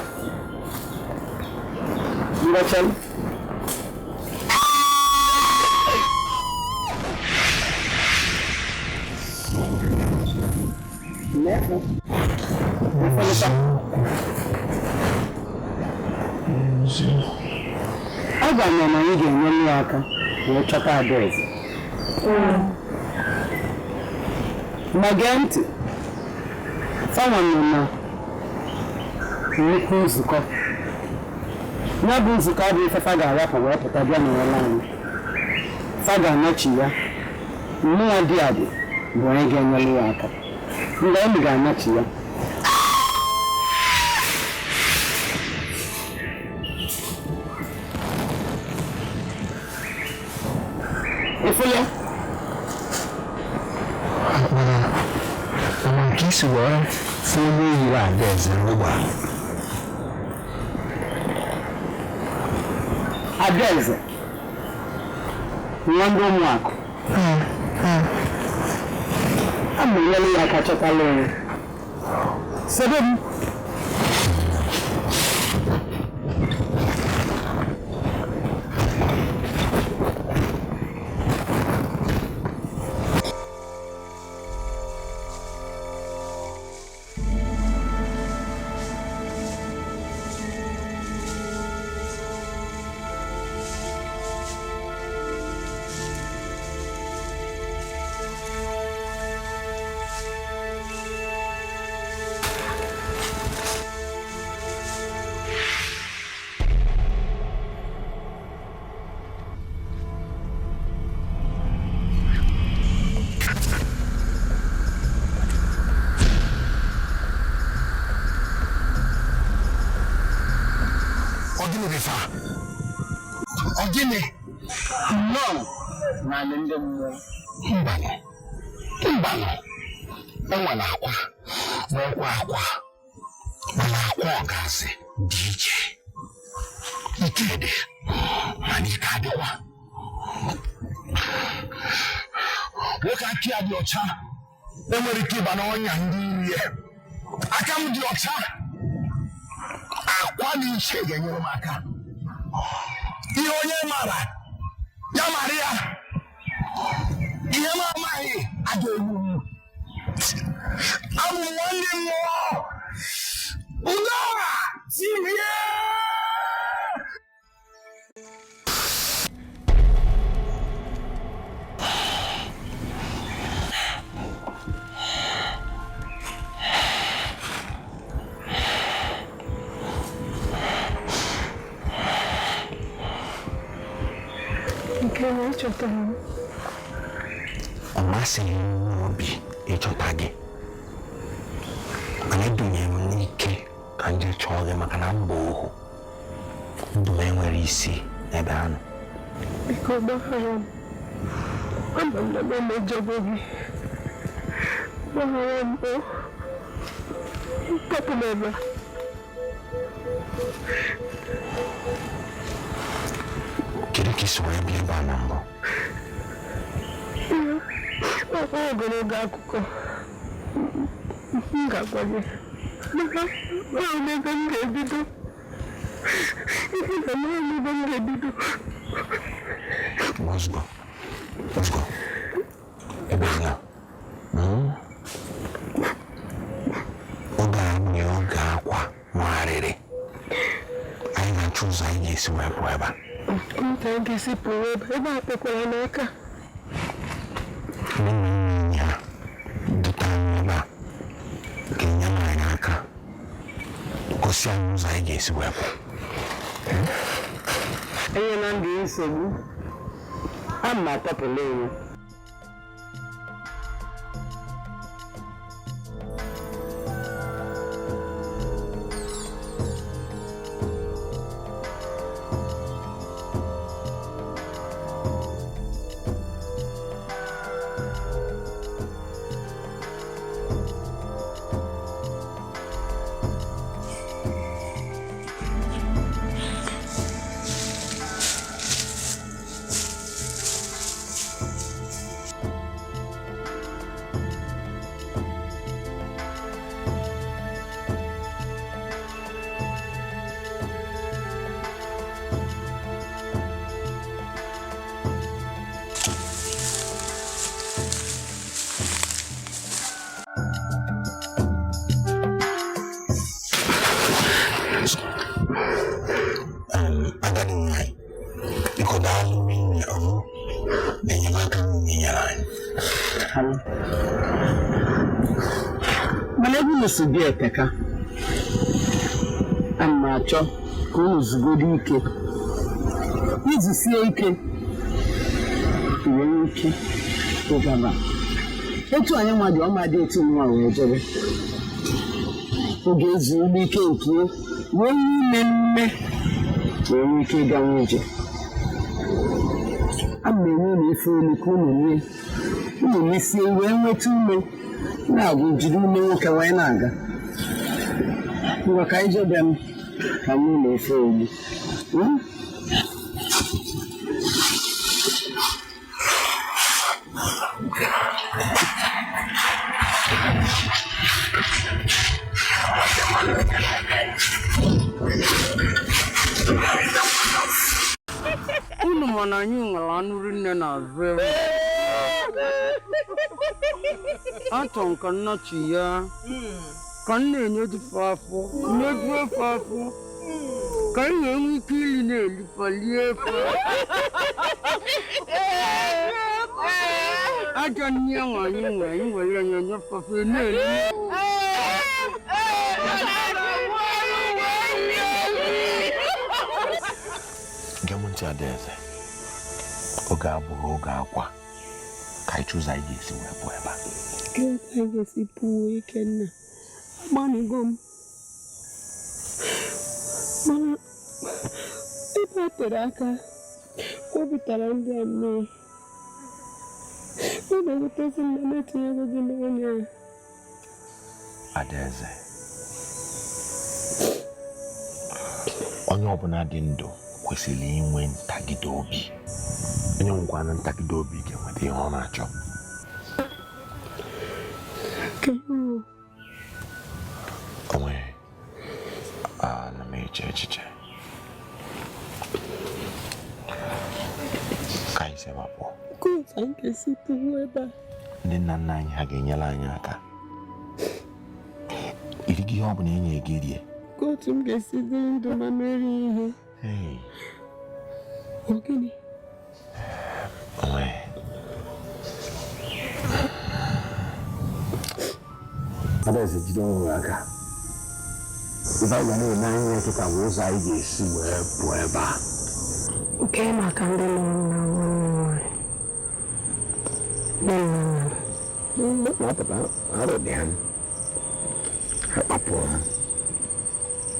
Speaker 14: ngwachalụ ọ ga-anya na anyị ga-enyere ya aka wee chọta Adaeze. Ma gee ntị, fanwa nọ na nnukwu nzukọ. Ya bụ nzukọ abụghị ife fa ga-arapụ wee pụta bịa n'ụlọ anyị. Fa ga-anachi ya. Mmụọ dị adị bụ onye ga-enyere ya aka. Mgbe anyị ga-anachi ya. Ifụya
Speaker 6: mana nke isi wee fụ onye yiri Adaeze n'ụgbọ
Speaker 14: Adaeze nwa ndị ụmụakụ a ma enyere ya aka chọtala onwe sebe m.
Speaker 6: Ogini bifa. Ogini. No. Na nende mo. Mbano. Enwala akwa. Akwa. Mana akwa ọgazi dị iche. Ike dị. Mana ike adịkwa. Nwoke aka ya dị ọcha. Enwere ike ịba n'ọnya ndị iri. Aka m dị ọcha. Akwa dị iche ga-enyere m aka. Ihe onye mara, ya mara ya. Ihe m amaghị aga-egbu m. Abụ m nwanne mmụọ. Udora! Tirie!
Speaker 2: Nke na ịchọtara m.
Speaker 6: Ọ masịghị m n'obi ịchọta gị. Mana edunye m n'ike ka m jee chọọ gị maka na m bụ ohu. Ndụ m enwere isi n'ebe anụ.
Speaker 2: Biko gbaghara m. Ama m na m emejọgo gị. Gbaghara m o. Kpọpụ m ebe a.
Speaker 6: Kedu ka isi wee bịa ebe a na mbụ?
Speaker 2: Ọ ogologo akụkọ. M ga-agwa gị. Ebe m ga-ebido. Ebe m ga-ebido.
Speaker 6: Ozgo. Ebe ya. Oge anyị oge akwa nwarịrị. Anyị na-achọ ụzọ anyị ga-esi wee pụọ ebe a.
Speaker 2: Nta anyị ga-esi pụọ ebe a kpekwara n'aka.
Speaker 6: Ya dịta anyị ebe a ga-enye m anyị aka. Gosi anyị ụzọ anyị ga-esi wee pụọ.
Speaker 14: Enyela m gị nsogbu. A ma atọpụla ewu. Si bịa eteka ama achọ ka unu zugoro ike iji sie ike nwere ike ịgaba etu anyị nwa dị ọma dị etu nwa wee jebe oge ezu ụgbọ ike nke wee ime nwere ike ịga nje ama enwe na efe olu ka unu mesie wee nweta ume na-agụ jiri ume nwoke wee na-aga ngwa ka anyị jebe m ka m na-efe ogbu unu mana anyị nwere anụ rinne na azụ ewu atọ nka nnachi ya ka m na-enyejufe afọ nyejuo efe afọ ka anyị na-enwe ike ili na-elipalie efe aja nne ya nwe anyị were ya nyefafe na-eli
Speaker 6: Gemunti Adaeze, oge abụghị oge akwa ka anyị chụzọ anyị ga-esi wee pụọ ebe a.
Speaker 2: Anyị ga-esi pụọ Ikenna, agbanigo m mana o tere aka kwupụtara ndị a mmiri ọ na-ewutezi m na na-etinye ego gị n'onye a.
Speaker 11: Adaeze, onye ọbụla dị ndụ kwesịrị inwe ntagide obi. Onye nwekwana ntagide obi ga-enweta ihe ọ na-achọ. Onwe ana m eche echiche ka anyị si gbapụ. Ndị nna nna anyị ha ga-enyere anyị aka irigo ihe ọ bụla enye gị rie.
Speaker 2: Ka otu m ga-esi dị ndụ ma merie ihe. Gịnị?
Speaker 11: Adaeze, jide onwe aka. Ife anyị ga na-eme anya kịta bụ ụzọ anyị ga-esi wee pụọ ebe a.
Speaker 12: Nke maka ndị lụrụ na nwanne nwanyị
Speaker 11: Nwapụta arụ dị ha kpapụrụ m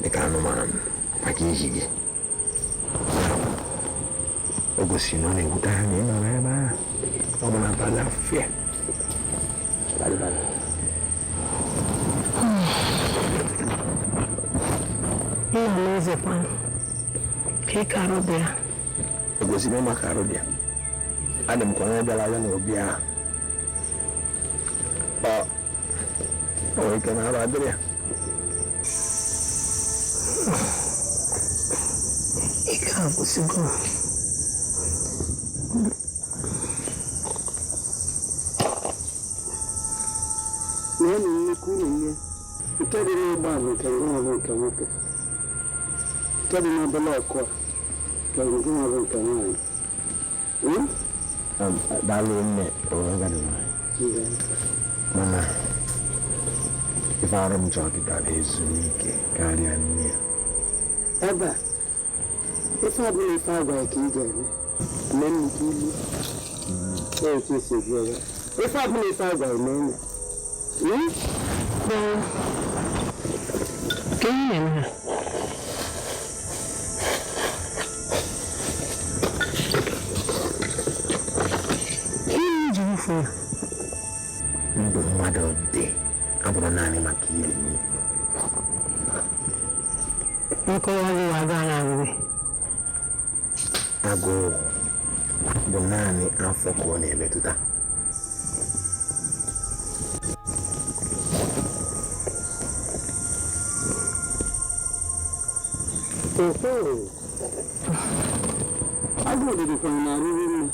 Speaker 11: dịka anụmanụ maka ihi gị. O gosiri na ọ na-ewute ha na ị nọrọ ebe ahụ ọ bụ na abalị afụfụ ya.
Speaker 12: nna m ezekwa ka ị ka arụ dị ya.
Speaker 11: O gosiri maka arụ dị ya. Adị m ka onye bịara ya na obi ahụ o nwere ike na arụ adịrị ya.
Speaker 12: Ike agwụsịgo.
Speaker 14: Nye na nnukwu ụlọ nke dị n'ụgbọ ala nke ngụ nwere nke nwoke, nke dị n'obele ọkụ a nke ngụ nwere nke nwaanyị.
Speaker 11: Daalụ nne agadi nwaanyị, mana ife arụ m chọrọ dịka bụ ezumike karịa nne ya.
Speaker 14: Ebe a ife ọbụla ife agwa ka ị ga-eme mee nnukwu ilu na-etu esi gbuo ya. Ife ọbụla ife agwa eme eme
Speaker 12: ka ihe na-eme ha. Ihe iji mfu ya
Speaker 11: ndụ mmadụ dị abụrụ naanị maka iri nri.
Speaker 12: nkọwa gị waga na agụụ
Speaker 11: Agụụ bụ naanị afọ ka ọ na-emetụta.
Speaker 14: agụụ dịdịkwara na arụrụ nne.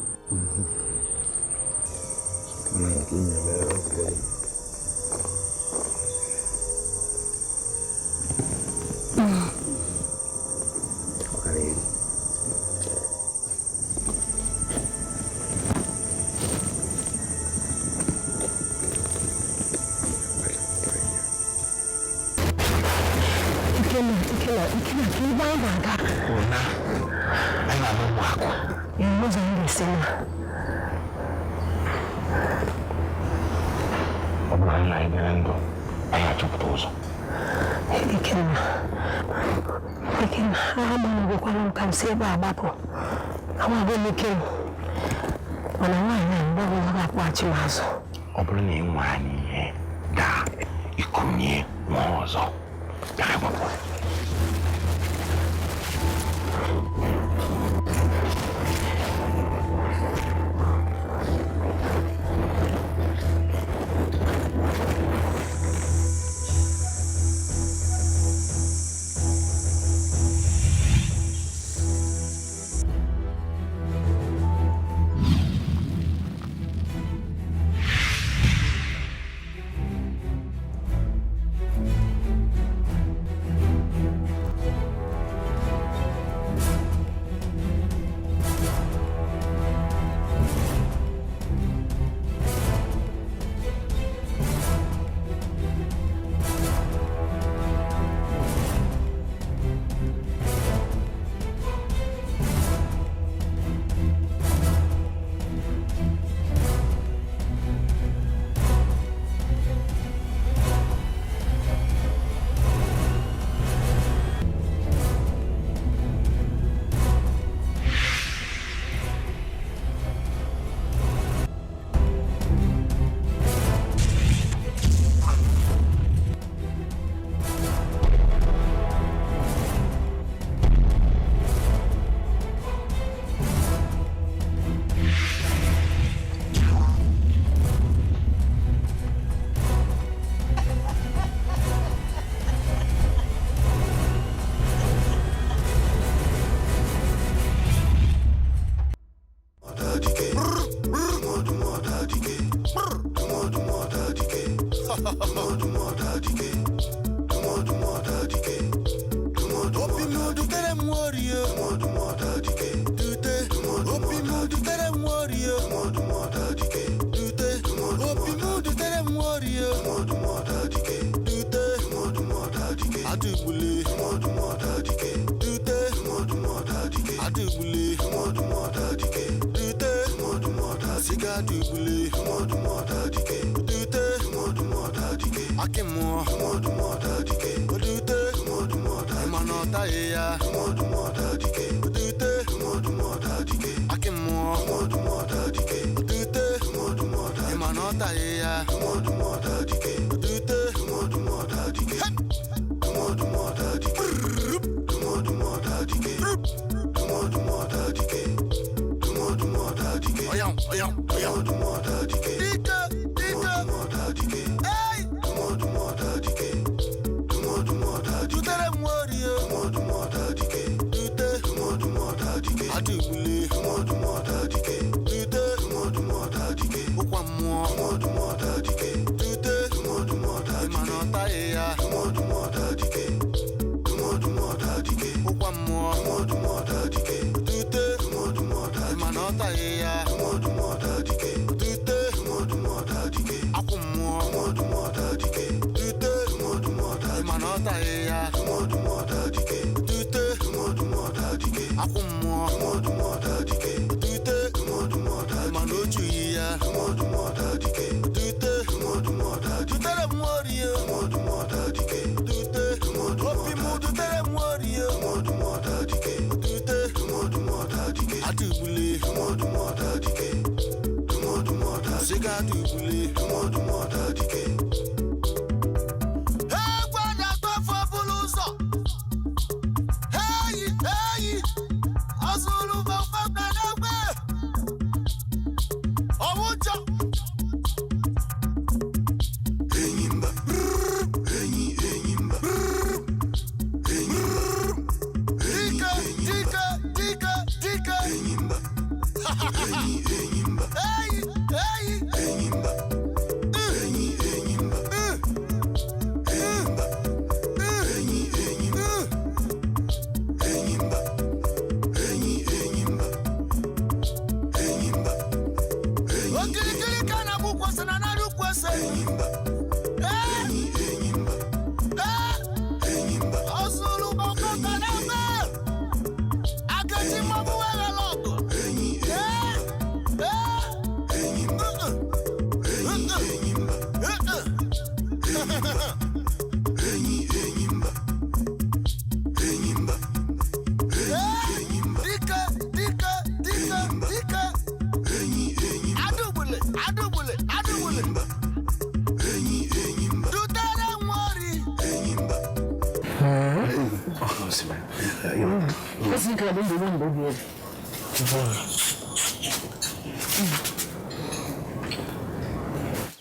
Speaker 12: ebe a gbapụ amaghị m ike mana nwaanyị a mgbe ọbụla ga-akpọghachi m azụ.
Speaker 11: Ọ bụrụ na ị nwe anyị ihe gaa ikunye nwa ọzọ gaa gbapụ.
Speaker 15: dutere mworio dute opi mu dutere mworio dute opi mu dutere mworio dute adubule dute adubule dute siga dubule dute akimo dute imanota ya dute akimo dute imanota ya dute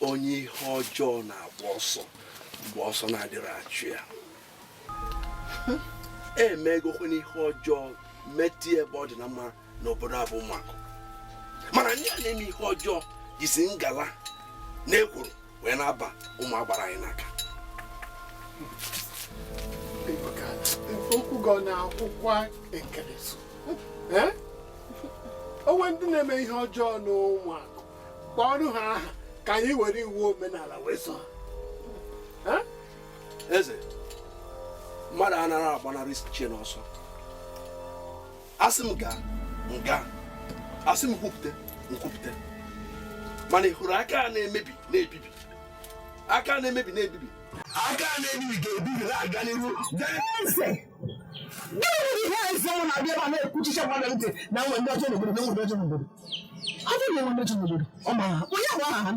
Speaker 3: onye ihe ọjọọ na-agba ọsọ mgbe ọsọ na-adịrị achụ ya emegokwa n'ihe ọjọọ metie ebe ọ dị na mma n'obodo abụmakụ mana ndị a na-eme ihe ọjọọ jisi ngala na ekworo wee na-aba ụmụ agbara anyị n'aka
Speaker 2: okwu gọ na akwụkwọ ekereso onwe ndị na-eme ihe ọjọọ n'ụmụakụ kpọọrụ ha aha ka anyị were iwu omenala wee so ha
Speaker 3: eze mmadụ anara agbanarị chie n'ọsọ asị m gaa nga asị m nkwupụta mana ị hụrụ aka na-emebi na-ebibi aka na-emebi na-ebibi
Speaker 6: aka na-ebibi ga-ebibi na-aga n'ihu eze ihe eze mụ na-abịa ebe a na-ekwuchicha mmadụ ntị na nwe ndị ọjọọ n'obodo na nwe ndị ọjọọ n'obodo ọ bụrụ na nwe ndị ọjọọ n'obodo ọ ma ha onye bụ aha ha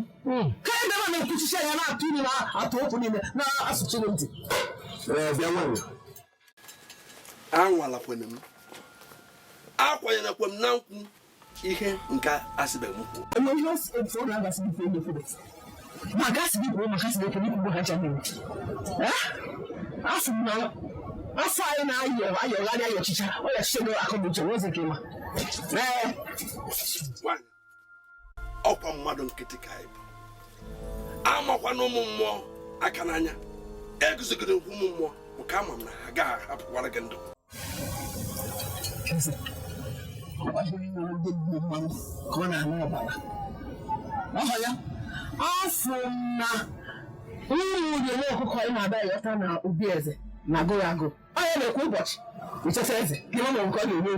Speaker 6: ka ebe a na-ekwuchicha ya na-atụ ilu na-atụ okwu niile na-asụchi ntị bịa nwanyị
Speaker 3: anwalakwana m akwanyekwa m na nkwụ ihe nke asịbeghị m kwuo
Speaker 6: maka asị gị kwuo maka asị gị kwuo ikwu ha chanel asị m na afọ anyị na-ayọgharị ayọchicha ọ ya chiche gị akọ bụ uche n'oze ka ịma
Speaker 3: ọkwa mmadụ nkịtị ka anyị bụ amakwa na ụmụ mmụọ aka n'anya eguzogide ụmụ mmụọ bụ ka ama m na ha agaghị ahapụkwara gị ndụ
Speaker 14: afọ na nwunye nwe ọkụkọ ị na-abịa yọta na ubi eze na agụ ya agụ onye na-ekwu ụbọchị icheta eze gị ma nke ọ na-enye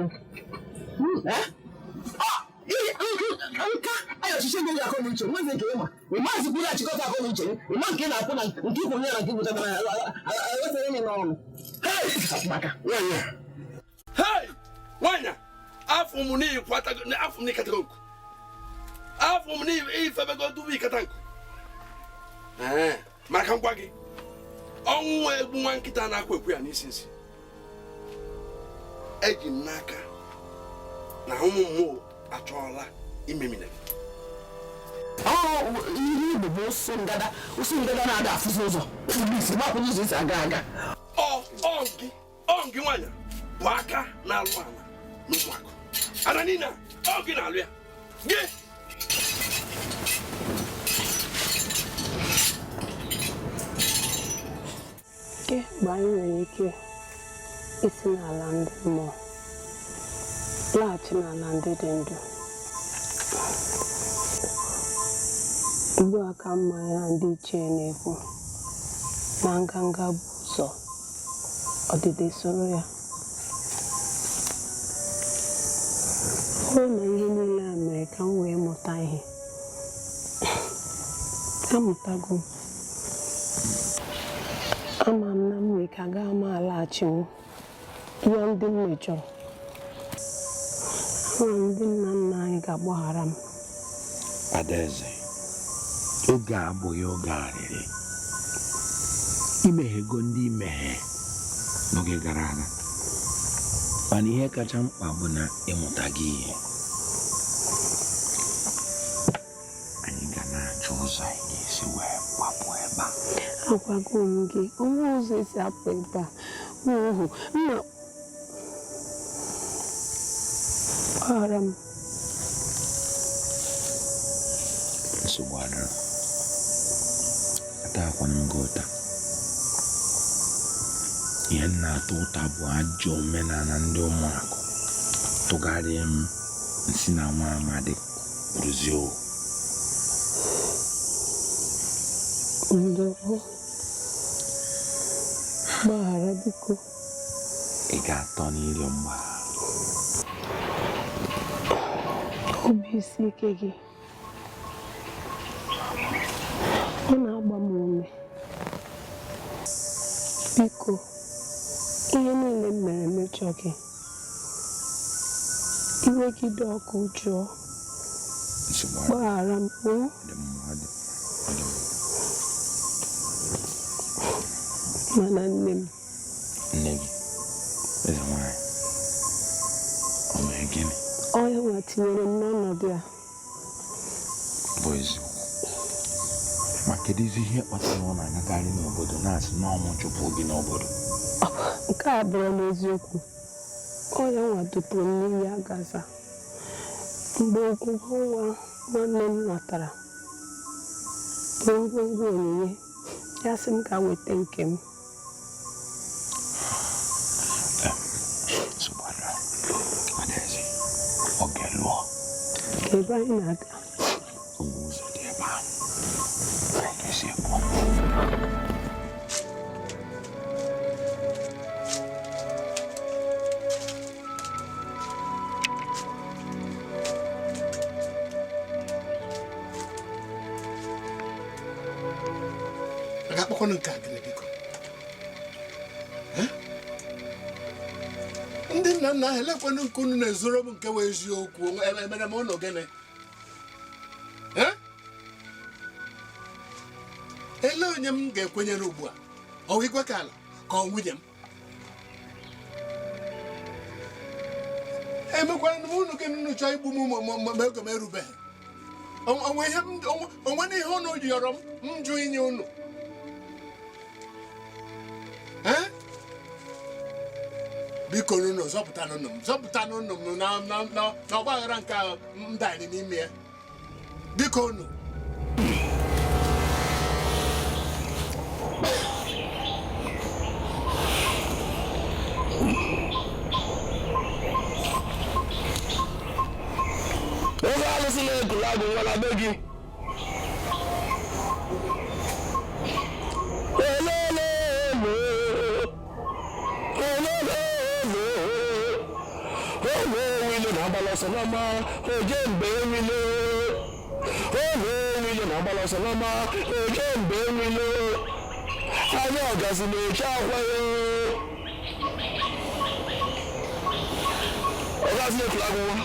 Speaker 14: nka anya ọchịchị ndị akọ n'uche nweze nke ịma ịmazị kwuru achịkọta akọ n'uche ịma nke na-akwụ na nke ikwu nye na nke gwụta na ewetara enyi n'ọnụ maka
Speaker 3: nwanyị afọ m n'ihi kwatago afọ m n'ikatago nku afọ m n'ihi ifebego tupu ikata nku maka ngwa gị ọnwụ egbu nwa nkịta na-akwa ekwu ya n'isi nsi eji m n'aka na ụmụ mmụọ achọọla imemine
Speaker 14: ihe igbo bụ ụsụ ngada na-ada afụzi ụzọ isi gbapụrụ ụzọ isi aga aga
Speaker 3: ọ gị nwanyị bụ aka na-alụ ala n'ụmụakụ ana niile ọ gị na-alụ ya gị
Speaker 16: mgbe anyị nwere ike isi n'ala ndị mmụọ laghachi n'ala ndị dị ndụ ugbu a ka mma ya ndị ichie na-ekwu na nganga bụ ụzọ ọdịdị soro ya ọ na ihe niile a mere ka m wee mụta ihe amụtago ama m na m nwere ka gaa m alaghachiwo ihe ndị m mejọrọ ama ndị nna nna anyị ga-agbaghara m
Speaker 11: Adaeze, oge a abụghị oge arịrị imeghego ndị imeghe n'oge gara aga mana ihe kacha mkpa bụ na ịmụta gị ihe anyị ga na-achọ ụzọ anyị ga-esi wee gbapụ ebe a
Speaker 16: agwago m gị onwe ụzọ esi apụ ebe a ohu nna gbaghara m
Speaker 11: nsogbu adịrọ atakwana m gị ụta ihe na-atọ ụta bụ ajọ omenala ndị ụmụakụ tụgharịa m nsi na nwa amadi rụzie o
Speaker 16: ndọrọ gbaghara biko
Speaker 11: ị ga-atọ n'iri mgbaghara
Speaker 16: obi isi ike gị ọ na-agba m ume biko ihe niile m mere mechọ gị iwegide ọkụ jụọ gbaghara m mana nne m
Speaker 11: nne gị eze nwanyị ọ mere gịnị
Speaker 16: onye nwa tinyere m n'ọnọdụ a
Speaker 11: bụ eziokwu ma kedụzi ihe kpatara ọ na-agakarị n'obodo na-asị na ọmụ chụpụ gị n'obodo
Speaker 16: nke a bụrụ n'eziokwu onye nwa dupụrụ m n'iyi agaza mgbe ogwụgwọ nwa nwanne m natara bụ ngwongwo onyinye ya sị m ga weta nke m ebe anyị na-aga
Speaker 11: ụzọ dị ebe ahụ esi ekwu
Speaker 6: ga-akpọkwanụ nke a gịnị biko ndị nna nna ahụ elekwanụ nke unu na-ezoro m nke wee eziokwu emere m ụlọ gịnị ele onye m ga-ekwenyere ugbu a ọ igwe ka ala ka ọ nwunye m emekwara m unu gị nnu chọọ igbu m ma ego m erubeghị onwe na ihe unu yọrọ m jụ inye unu biko unu zọpụtanụ m na ọgbaghara nke m danyere n'ime ya biko unu
Speaker 1: arụsị na-ekulu agụ nwa na be gị wile na-agbala ọsọ n'ọma oje mgbe wile na-agbala ọsọ n'ọma oje mgbe wile anya ọgazi na-eche akwa ya ọgazi na-ekulu agụ nwa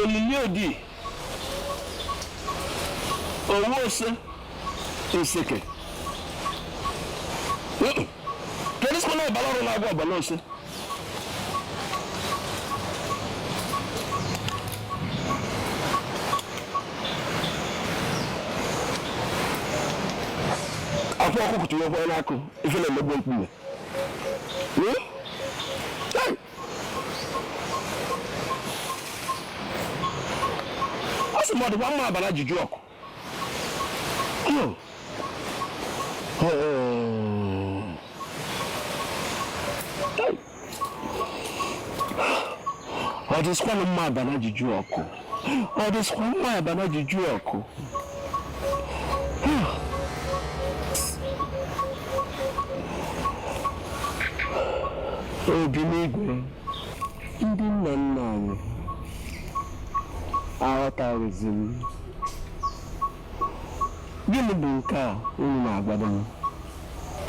Speaker 1: olili odi owo ose oseke kedu sị na ọbara ọrụ na-agwa ọbara ose akwa ọkụkụ tụnyekwa n'akụ ife na-emegbu mkpume ọ dịkwa mma abara ajụjụ ọkụ ọ dịkwa mma abara ajụjụ ọkụ ọ dịkwa mma abara ajụjụ ọkụ obi n'igwe ndị nna nna anyị aghọtaghịzi m gịnị bụ nke a unu na-agwado m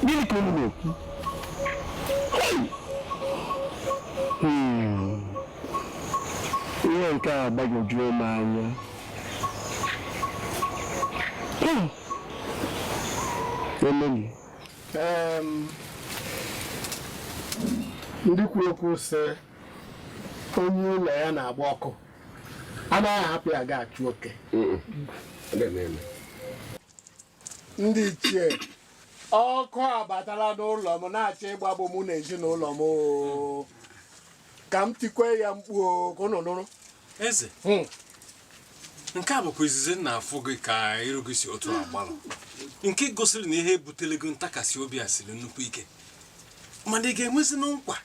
Speaker 1: gịnị ka unu na-ekwu ihe nke a gbagwojuo m anya emeli
Speaker 2: ndị kwuru okwu sị onye ụlọ ya na-agba ọkụ anaghị ahapụ ya ga-achụ oke ndị ichie ọkụ abatala n'ụlọ m na-achọ ịgbagbo mụ na ezinụlọ m ka m tikwe ya mkpu ka ụnụ nụrụ
Speaker 17: eze nke a bụkwa izizi na-afụ gị ka iru gị si otu agbalụ nke gosiri na ihe ebutele gị ntakasị obi a siri nnukwu ike mana ị ga-enwezi na nkwa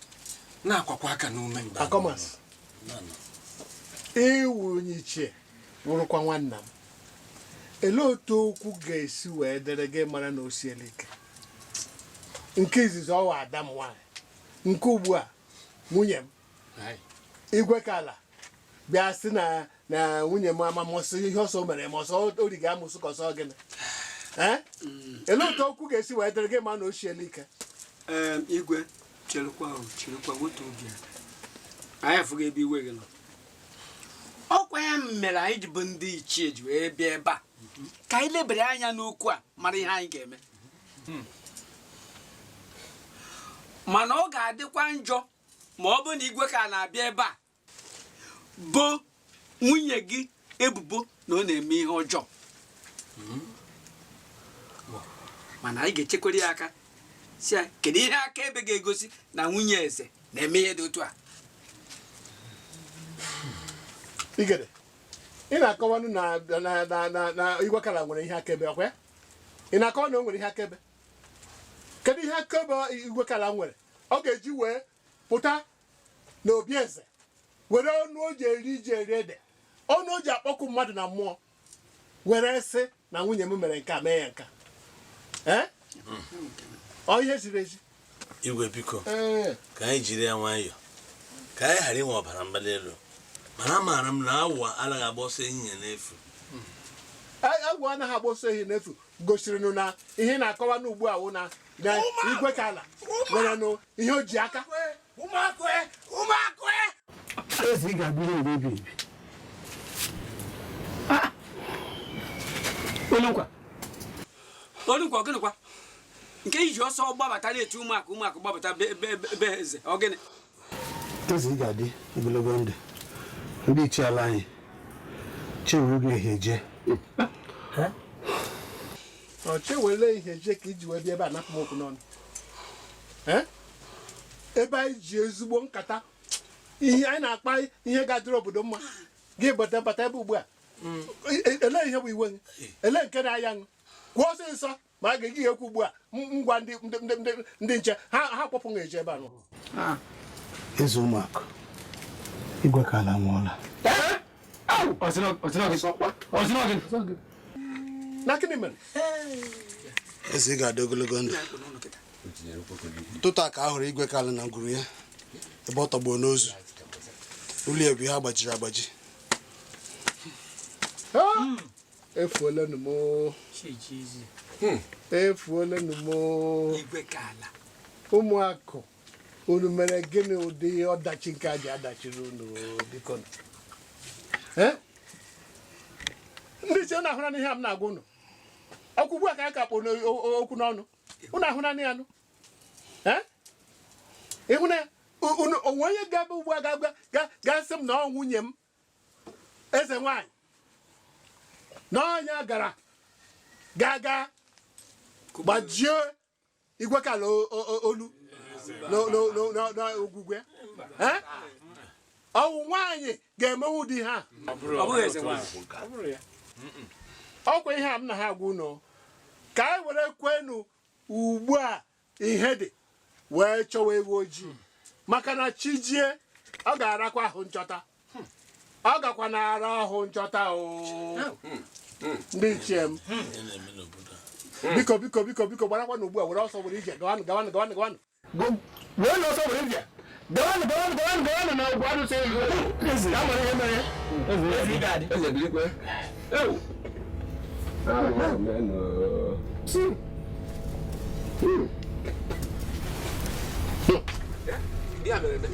Speaker 17: na-akwakwa aka n'ume
Speaker 2: akọmas iwu onye ichie wụrụkwa nwanna m ele otu okwu ga-esi wee dere gị mara na o siela ike nke izizi ọwa ada m nwaanyị nke ugbu a nwunye m igwe ka ala bịa sị na nwunye m amamọsị ihe ọsọ mere ma ọsọ ori ga-amụsụ ka ọsọ gịnị ele otu okwu ga-esi wee dere gị mara na o siela ike
Speaker 18: igwe cherekwa wetu obi anyị afụghị ebe iwe gị nọ ọkwa ya mere anyị ji bụ ndị ichie ji wee bịa ebe a ka anyị lebere anya n'okwu a mara ihe anyị ga-eme mana ọ ga-adịkwa njọ ma ọ bụ na igwe ka na-abịa ebe a bụ nwunye gị ebubo na ọ na-eme ihe ọjọọ mana anyị ga-echekwara ya aka si ya kedu ihe akaebe ga-egosi na nwunye eze na-eme ihe dị otu a
Speaker 2: igede ị na-akọwanụ na igwe kala nwere ihe akaebe ọkwa ya ị na-akọwa na o nwere ihe akaebe kedu ihe akaebe igwe kala nwere ọ ga-eji wee pụta na obi eze were ọnụ o ji eri ede ọnụ o ji akpọkụ mmadụ na mmụọ were sị na nwunye m mere nke a mee ya nka ọ ihe ziri ezi
Speaker 19: igwe biko ka anyị jiri ya nwayọọ ka anyị ghara inwe ọbara mgbali elu mana amaara m na awụ anaghị agba ọsọ ehihie n'efu
Speaker 2: agwụ anaghị agba ọsọ ehihie n'efu gosiri na ihe na-akọwa n'ugbu a wụ na igwe ka ala nwere ihe o ji aka
Speaker 11: ezi ga-abụ ihe mgbe ebi
Speaker 18: ebi olukwa gịnịkwa nke iji ọsọ gbabata na-etu ụmụaka gbabata be eze ọ gịnị
Speaker 11: ezi ga-adị ogologo ndụ ndị ichie ala anyị chewere gị ihe je
Speaker 2: ọ chewere ihe je ka iji wee bịa ebe a napụ m okwu n'ọnụ ebe anyị ji ezigbo nkata ihe anyị na-akpa ihe ga-adịrị obodo mma gị bata ebe ugbu a ele ihe bụ iwe gị ele nke na-aya ṅụ kwuo ọsịsọ ma a ga-eji ekwu ugbu a ngwa ndị nche ha kpọpụ na eje ebe anụ
Speaker 6: eze ụmụakụ igwe ka ala nwụọla
Speaker 2: na gịnị mere
Speaker 6: eze ga-adị ogologo ndụ ụtụtụ a ka a hụrụ igwe ka ala na ngwuru ya ebe ọ tọgbọ n'ozu ụlọ ebu ha gbajiri agbaji
Speaker 2: efuolenụ m ụmụakụ unu mere gịnị ụdị ọdachi nke a ji adachiri unu biko ndị iche unu ahụra n'ihe a m na-agwa unu ọkụ ugbu a ka a ka kpụ okwu n'ọnụ unu ahụra n'ihe anụ ịhụ na ya onwe onye ga-ebe ugbu a ga-asị m na ọ nwunye m eze nwanyị na ọnya gara ga gbajie igwe kala olu n'ogwugwe ọwụ nwaanyị ga-emenwu di ha ọkwa ihe a m na ha agwa unu ka anyị were kwenu ugbu a ihe dị wee chọwa ewu ojii maka na chijie ọ ga-arakwa ahụ nchọta ọ gakwa na ara ahụ nchọta ndị ichie m biko gbarakwa na ugbu a were ọsọ were ije gawanụ wee na ọsọ were ije gawanụ na ugbu anụ sị ya mara ihe mere eze birikwe ya mere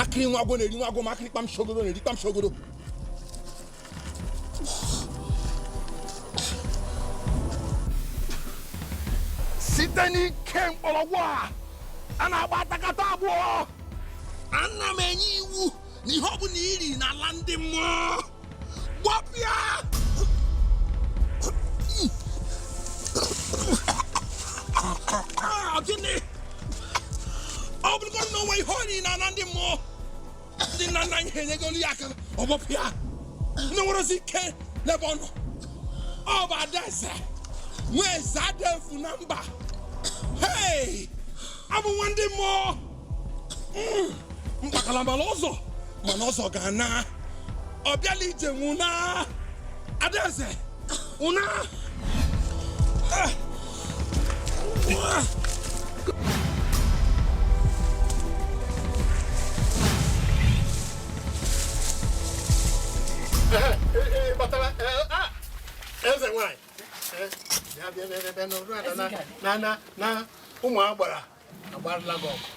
Speaker 6: akịrị nwa agwọ na-eri nwa agwọ ma akịrị kpam shogodo na-eri kpam shogodo site n'ike mkpọrọgwụ a na-agba atakata abụọ ana m enye iwu na ihe ọ bụla iri n'ala ndị mmụọ gbapụ ya gịnị ọ bụrụgodị na onwe ihe ori n'ala ndị mmụọ ndị nna nna anyị ha enyegolu ya aka ọgbapụ ya ndị nwerezi ike n'ebe ọ nọ ọ bụ adaeze nwa eze adefu na mba hei abụ nwa ndị mmụọ mkpakalambala ụzọ mana ọzọ ga-ana ọ bịala ije nwụna adaeze ụna batara eze nwanyị na ụmụ agbara agbarala gị ọgụ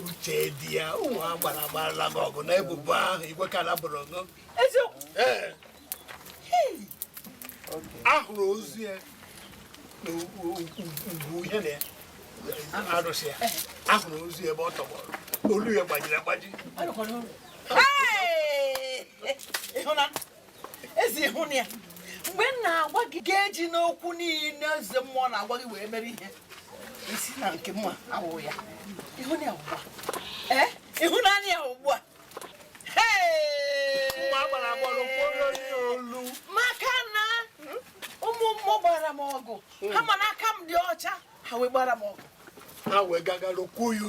Speaker 6: uche dị ya ụmụ agbara agbarala gị ọgụ na ebubo ahụ igwe kala bụrụ gị ahụrụ ozu ya na ugwu ihe na ya arụsị ya ahụrụ ozu ya ebe ọ tọgbọrọ olu ya gbajiri agbaji
Speaker 20: ezi ịhụ ya mgbe m na-agwa gị ga-eji n'okwu niile eze mmụọ na-agwa gị wee mere ihe isi na nke mma awụ ya ịhụnanya ya ugbu a maka na ụmụ mmụọ gbara m ọgụ ha ma n'aka m dị ọcha ha wee gbara m ọgụ
Speaker 6: ha wee gaga rọkwuo ya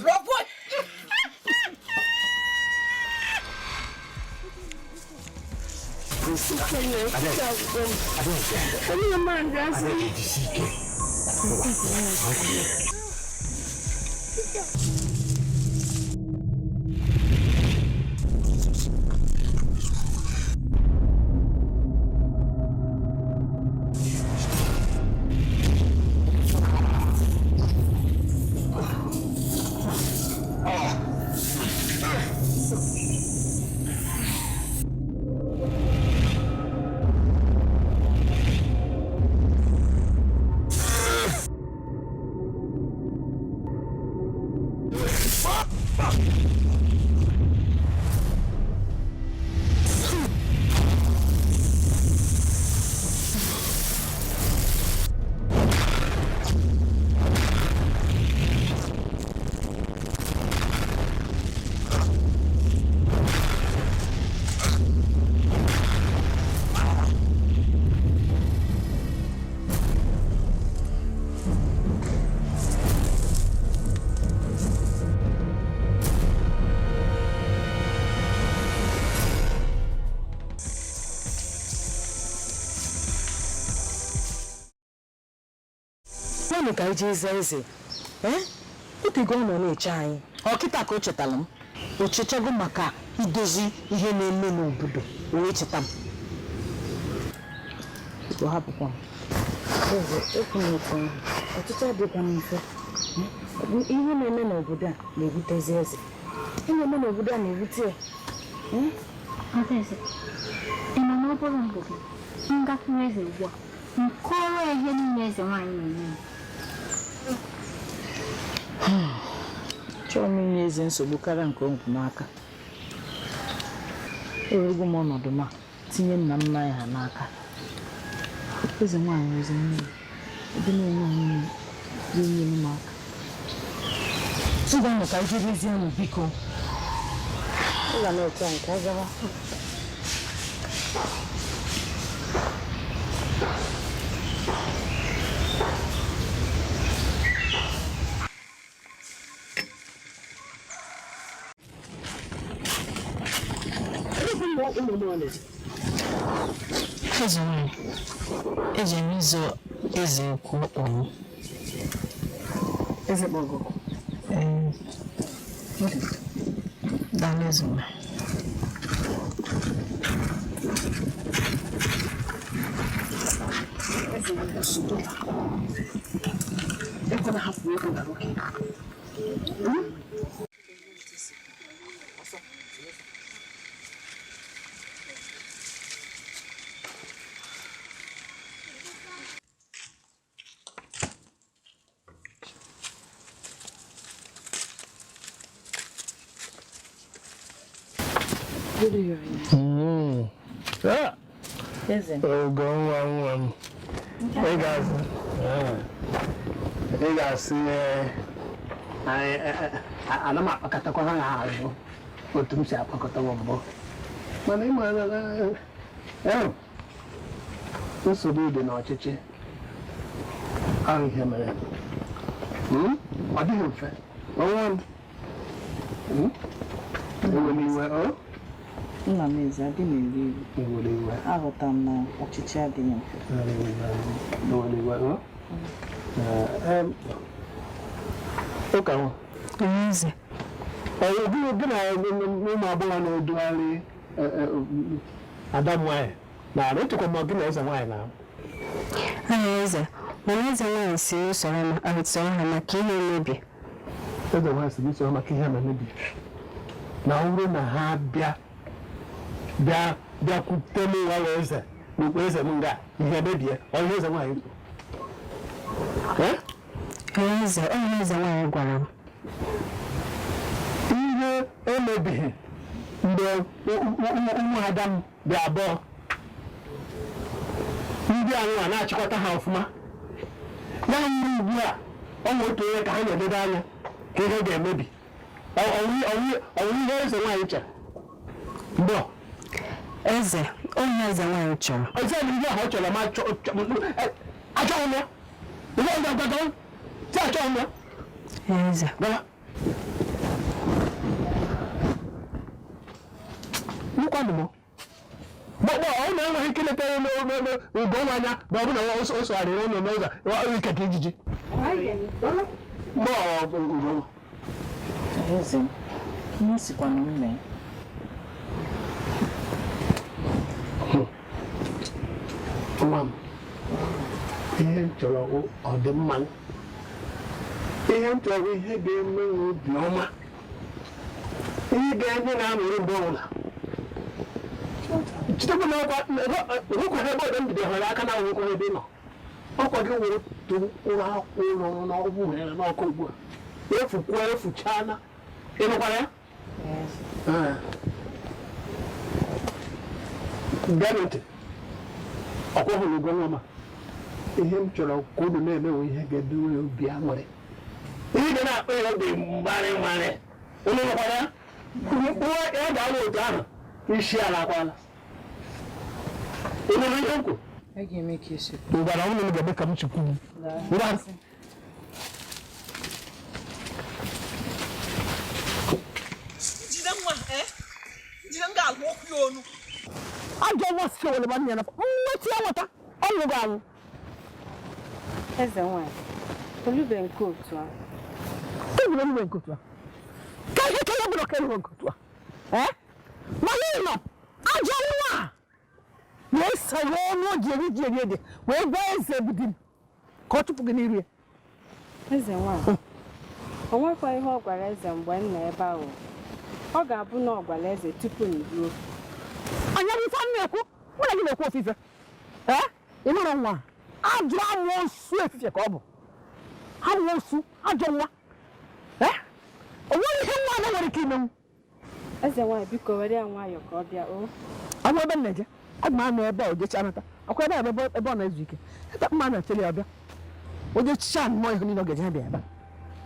Speaker 8: ka anyị jee eze eze otego ọ nọ na-eche anyị ọkịta ka o chetara m o chechago maka idozi ihe na-eme n'obodo wee cheta m hapụkwa ọtụtụ adịkwa mfe ihe na-eme n'obodo a na-ebutezi eze ihe na-eme n'obodo a na-ebute ya
Speaker 10: adaeze ị nọ n'ọbụrụ mbụ gị ngafere eze ugbu a nkọrọ ihe niile eze nwaanyị na-eme
Speaker 8: chọọ m inye eze nsogbu karịa nke o nkwu n'aka ewego m ọnọdụ ma tinye nna m n'anya ha n'aka eze nwaanyị ozi mmiri ebe na-enye anyị ga-enyere m aka ngwa nọ ka ijerezie m biko ịga na otu a nke agawa
Speaker 12: Eze mizo eze ukwu ọnụ.
Speaker 8: Eze bogo.
Speaker 12: Dalezuma.
Speaker 8: Eze bogo sudo. Eko na hafu yeko na roki.
Speaker 2: ana m akpakọtakwa ha azụ otu m si akpakọtawa mbụ mana ịmara na nsogbu dị n'ọchịchị ahụ ihe mere ọ dịghị mfe ọnwa m enwere iwe
Speaker 8: nna m eze adị m eri
Speaker 2: enwere iwe
Speaker 8: aghọta m na ọchịchị adịghị mfe
Speaker 2: enwere iwe ụka nwa
Speaker 12: eze
Speaker 2: gị na ụmụ agbọghọ na-edugharị ada m nwaanyị na echekwa ma gị na eze nwaanyị na
Speaker 12: eze mana eze nwaanyị si usoro ha maka ihe mmebi
Speaker 2: eze nwaanyị si usoro maka ihe na-emebi na ọ bụrụ na ha bịakwute m nwa wee eze n'okpu eze m nga ihe mebie onye eze nwaanyị
Speaker 12: eze onye eze nwaanyị gwara m
Speaker 2: ihe emebighị mgbe ụmụada m dị abụọ ndị anụwa na-achịkọta ha ọfụma ya mgbe ugbu a ọ nwe otu onye ka ha na-edebe anya ka ihe ga-emebi ọwụ ihe eze nwaanyị chere mgbe
Speaker 12: eze onye eze nwaanyị chọrọ
Speaker 2: ọzọ bụ ihe ahụ ọ chọrọ ma achọghị m ya ihe ọzọ gwagara tí àjọ ọmọ
Speaker 12: eze
Speaker 2: gbọ́lá nípa nìmọ̀ gbọ́gbọ́ ọ̀hún náà wọ́n kí lẹ́tẹ̀ẹ́ n'ogbó wọn anya bọ̀ ọ̀bụna wọn oṣù àrẹ̀rẹ̀ ọ̀nà n'ụzọ wọ́n kẹ̀kẹ́ ijiji gbọ́ ọ̀gbọ̀n
Speaker 8: eze ihe sikwa na mme
Speaker 2: nwa m ihe m chọrọ ọdịmma ihe m chọrọ ihe ga-eme obi ọma ihe ga-enye na-anụrụ mgbe ọbụla chitekwa na nwekwara ebe ọdọ mbido hụrụ aka na nwekwara ebe nọ ọkwa gị were tu ụlọ akwụkwọ ụlọ n'ọgwụ here n'ọkụ ugbu a efukwa efuchana ịnụkwara ya gaa ntị ọkwa hụrụ ụgwọ nwa ma ihe m chọrọ ka unu na-emewe ihe ga-edure obi aṅụrị ihe ga na-akpọ ya obi mgbarị mgbarị unu nwekwara ya mkpụrụ ya ga-alụ otu ahụ isi ala akwala unu ihe nkwu ngwara ụnụ m ga-eme ka m chukwu ngwa
Speaker 20: jide nwa jide m ga-alụ okwu ya onu
Speaker 12: ajọ nwa si wele ba nyana nweti ya nwata ọnwụ ga-anwụ
Speaker 13: eze nwaanyị olube nke otu a
Speaker 12: olube nke otu a ka ihe ka ya bụrụ ka olube nke otu a mana ịnọ ajọ nwa na-esoro ọnụ ji eri ede wee gwa eze budi ka ọ chụpụ gị n'iru ya
Speaker 13: eze nwaanyị o nwekwa ihe ọ gwara eze mgbe m nọ ebe ahụ ọ ga-abụ na ọ gwara eze tupu m ruo
Speaker 12: anya bụ ife na-ekwu nwere gị na-ekwu ofufe ị mara nwa ajọ amụosu efife ka ọ bụ amụosu ajọ nwa o nwere ihe nwa na nwere ike imenwu
Speaker 13: eze nwaanyị biko were ya nwayọọ ka ọ bịa o
Speaker 12: agwa ebe m na-eje aga m anọ ebe a ojecha anata akwa ebe ebe ọ na-ezu ike ebe mma na-echere ya ọbịa ojecha nnọọ ihe niile ọ ga-eje bịa ebe a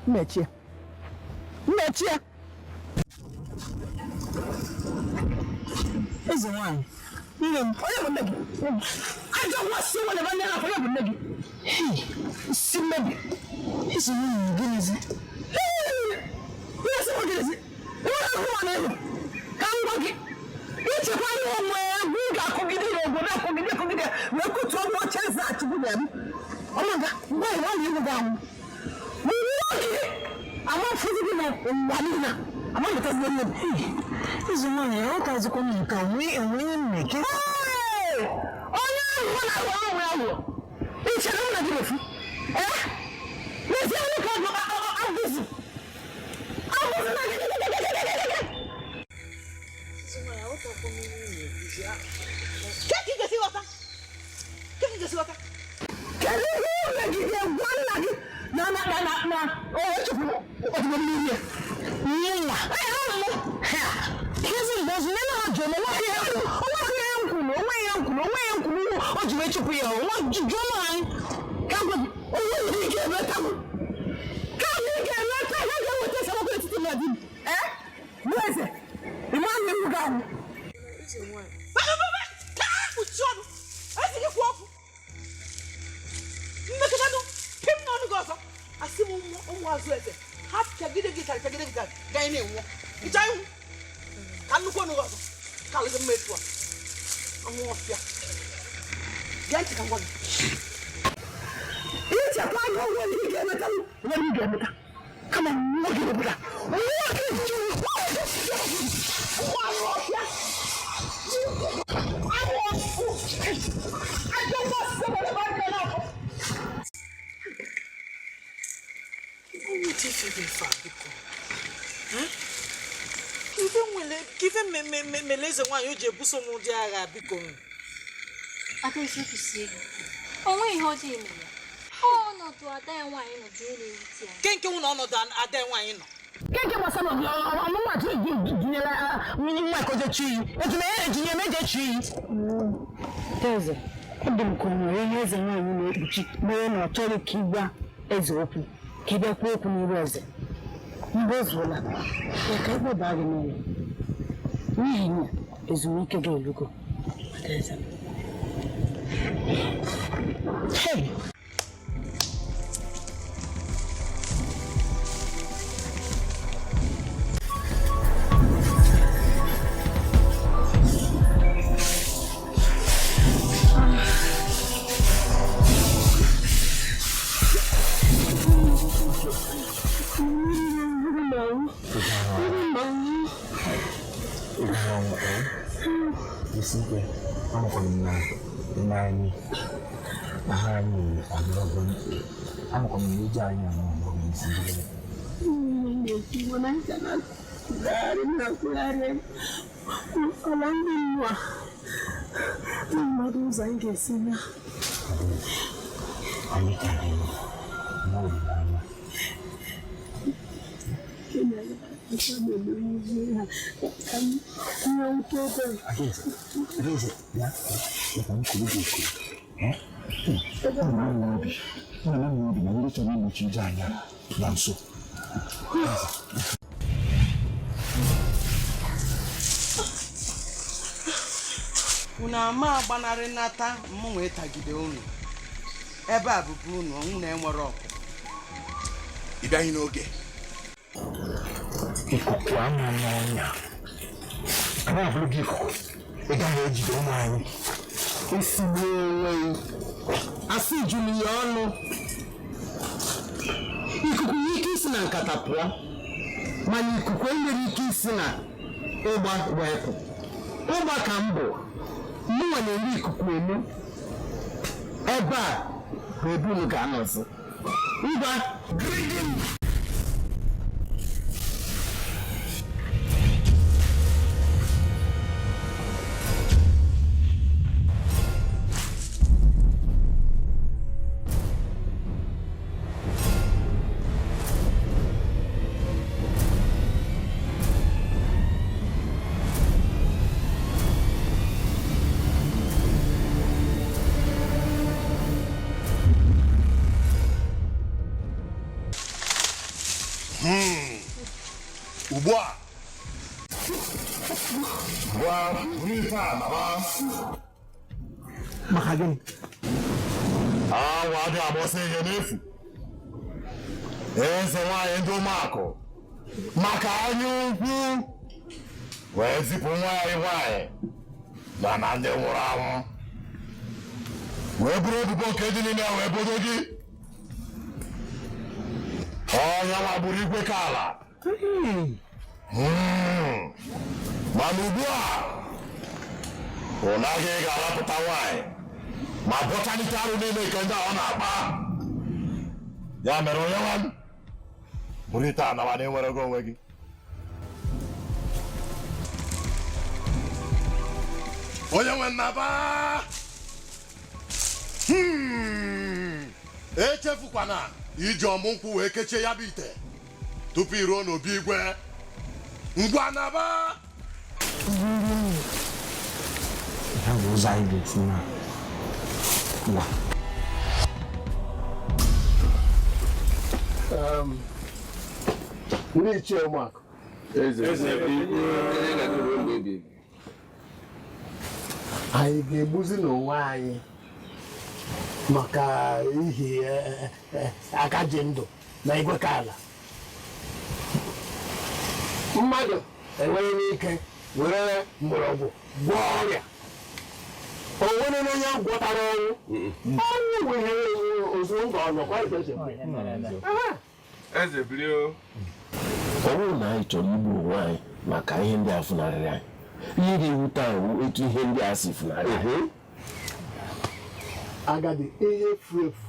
Speaker 12: mmechie eze nwaanyị nne m onye bụ nne gị ajọ nwa si nwere ebe ndị na-afọ ya bụ nne gị si mmebi isi nwunye gịnịzi ihe si nwa gịnịzi enwere ahụ nwa na ego ka m gwa gị ichekwa ihe onwe egwu ga-akụgide n'obodo akụgide wee kutuo ọnụ oche eze achịbụ na m ọmaga mgbe anyị ọ na-egwu gị anwụ mmụọ gị amafụzi gị na ụwa niile amamụtazi nne m ezi nwaanyị ọ ka zikwa m nke enweghị mmeke onye ahụ na-ahụ onwe ahụ ichere nna gị efu n'ezie onye ka agụzi
Speaker 20: Meleze nwa yo je buso mu di ara biko.
Speaker 10: Ata isi kusi. Onwe ihe ọjọọ ime ya. Ọnọdụ ada ya nwaanyị nọ dị elu ewuti ya.
Speaker 20: Kenke unu ọnọdụ ada ya nwaanyị nọ.
Speaker 12: Kenke gbasa nọ ọmụma ji jinyela mmiri nwa ikoje chi. Ejime ya ejinye meje chi. Teze, ọ dị m ka onwere ihe eze nwaanyị na-ekpuchi mere na ọ chọrọ ka ịgwa eze okwu ka ịbịa kwuo okwu n'iru eze. Mgbe o zuola, ya ka ebe baa gị n'ụlọ. N'ihi na ezumike ga-elugo. Hey!
Speaker 11: Simple. I'm coming now. Nani. Nani. I'm coming to join
Speaker 20: Una ama agbanarị nata mmụnwe tagide unu. Ebe a bụbu unu ọnwụ na-enwere ọkụ.
Speaker 6: Ị bịaghị n'oge.
Speaker 11: Ikuku ama n'ọnya. Ana abụrụ gị ikuku. Ị gaghị ejide ụmụ anyị.
Speaker 2: Isi n'enweghị. Asị juru ya ọnụ. Ikuku nwere ike isi na nkata pụọ. Mana ikuku enwere ike isi na ụgba wepụ. Ụgba ka m bụ. Mụnwa na-eri ikuku elu. Ebe a bụ ebe unu ga-anọzi. Ngwa, gịrịgịrị.
Speaker 6: Ugbu a ife a naba
Speaker 2: maka gịnị?
Speaker 6: Awa dị agbọsị ihe n'efu. Eze nwaanyị ndị ụmụakụ maka anya ukwu wee zipụ nwaanyị na na ndị nwụrụ anwụ wee bụrụ ebubo nke dị niile wee bodo gị. Onye nwa gburu igwe ka ala. Mana ugbu a ọ naghị ga-arapụta nwaanyị ma bọchalite arụ niile nke ndị ọ na-akpa. Ya mere onye nwa m bụrụ ite anawa na enwere gị onwe gị. Onye nwe nnaba echefukwana
Speaker 15: iji ọmụ nkwụ wee kechie ya bụ ite tupu iruo n'obi igwe ngwa naba
Speaker 11: ya bụ ụzọ anyị ga-esi na ngwa
Speaker 2: ndị ichie ụmụakụ anyị ga-egbuzi n'onwe anyị maka ihi aka ji ndụ na igwe ka ala mmadụ enweghị ike were mgbọrọgwụ gwọọ ọrịa o nwere onye gwọtara ọnwụ ọnwụ bụ ihe ozuru nga ọnọkwa
Speaker 3: eze birio
Speaker 11: ọ bụrụ na anyị chọrọ igbu onwe anyị maka ihe ndị a funarịrị anyị ihe ga-ewute anyị etu ihe ndị a si funarị anyị
Speaker 2: agadi ihe furu efu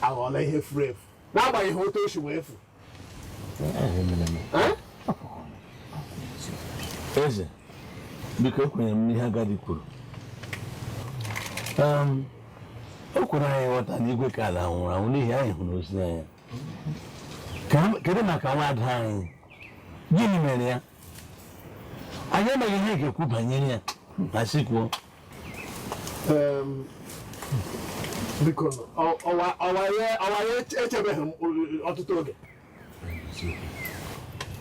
Speaker 2: aghọọla ihe furu efu n'agbanyeghị otu o si wee efu
Speaker 19: eze biko ekwenyere m n'ihe agadi kwuru o kwere anyị nghọta na igwe ka ala nwụrụ anwụ n'ihi anyị hụrụ ozi anya kedu maka nwaada anyị gịnị mere ya anyị amaghị ihe ga-ekwu banyere ya ma sikwuo
Speaker 2: biko ọwa ya echebeghị m ọtụtụ oge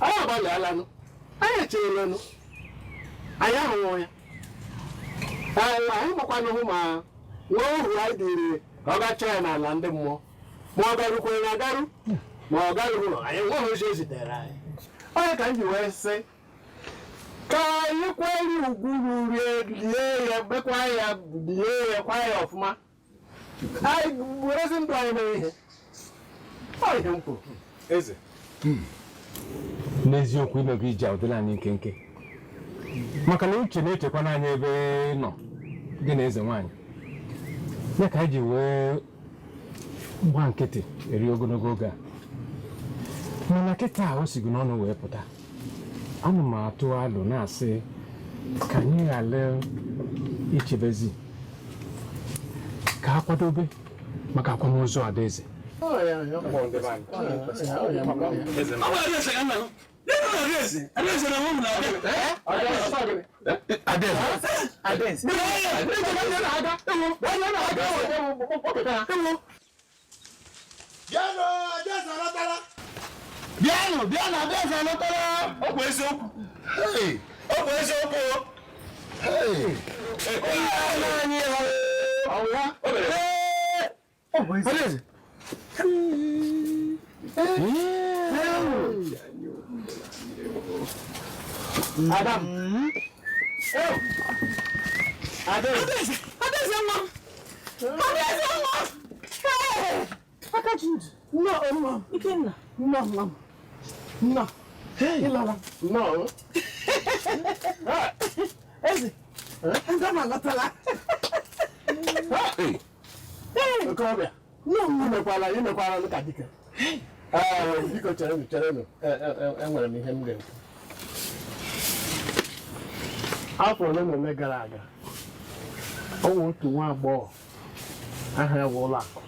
Speaker 2: anyị agbalịalanụ anyị echerelanụ anyị ahụghị ya anyị makwanụhụ ma nwa ohu anyị dịrị ka ọ gachaa ya n'ala ndị mmụọ ma ọ garukwere na agaru ma ọ garughị ụlọ anyị nweghị ozi o zitere anyị onye ka m ji wee sị ka anyị kwere ugwu lie ya bekwa ya lie ya kwa ya ọfụma anyị werezi ndụ anyị mere ihe ọ ihe m kwuru
Speaker 17: eze n'eziokwu imego ije ụdịrị anyị nkenke maka na uche na-echekwana anyị ebe nọ gị na eze nwaanyị ya ka anyị ji wee gba nkịtị eri ogologo oge a mana kịta a o sigo n'ọnụ wee pụta ana m atụ alụ na-asị ka anyị ghara ichebezi ka ha kwadobe maka akwamozu adaeze
Speaker 6: Bịanụ, Adaeze alọtara. Ọ bụ eziokwu. Ọ bụ eziokwu.
Speaker 2: Adaeze. Adam. Adaeze nwa. Adaeze nwa. Akachi. No, Ikenna. No. Ilala. No. Eze. Ngama alọtala. Okorobịa. Imekwala n'ụka dike. Biko chere enwere m ihe m ga-ekwu. Afọ ole na ole gara aga, ọ bụ otu nwa agbọghọ aha ya bụ Ụlọakụ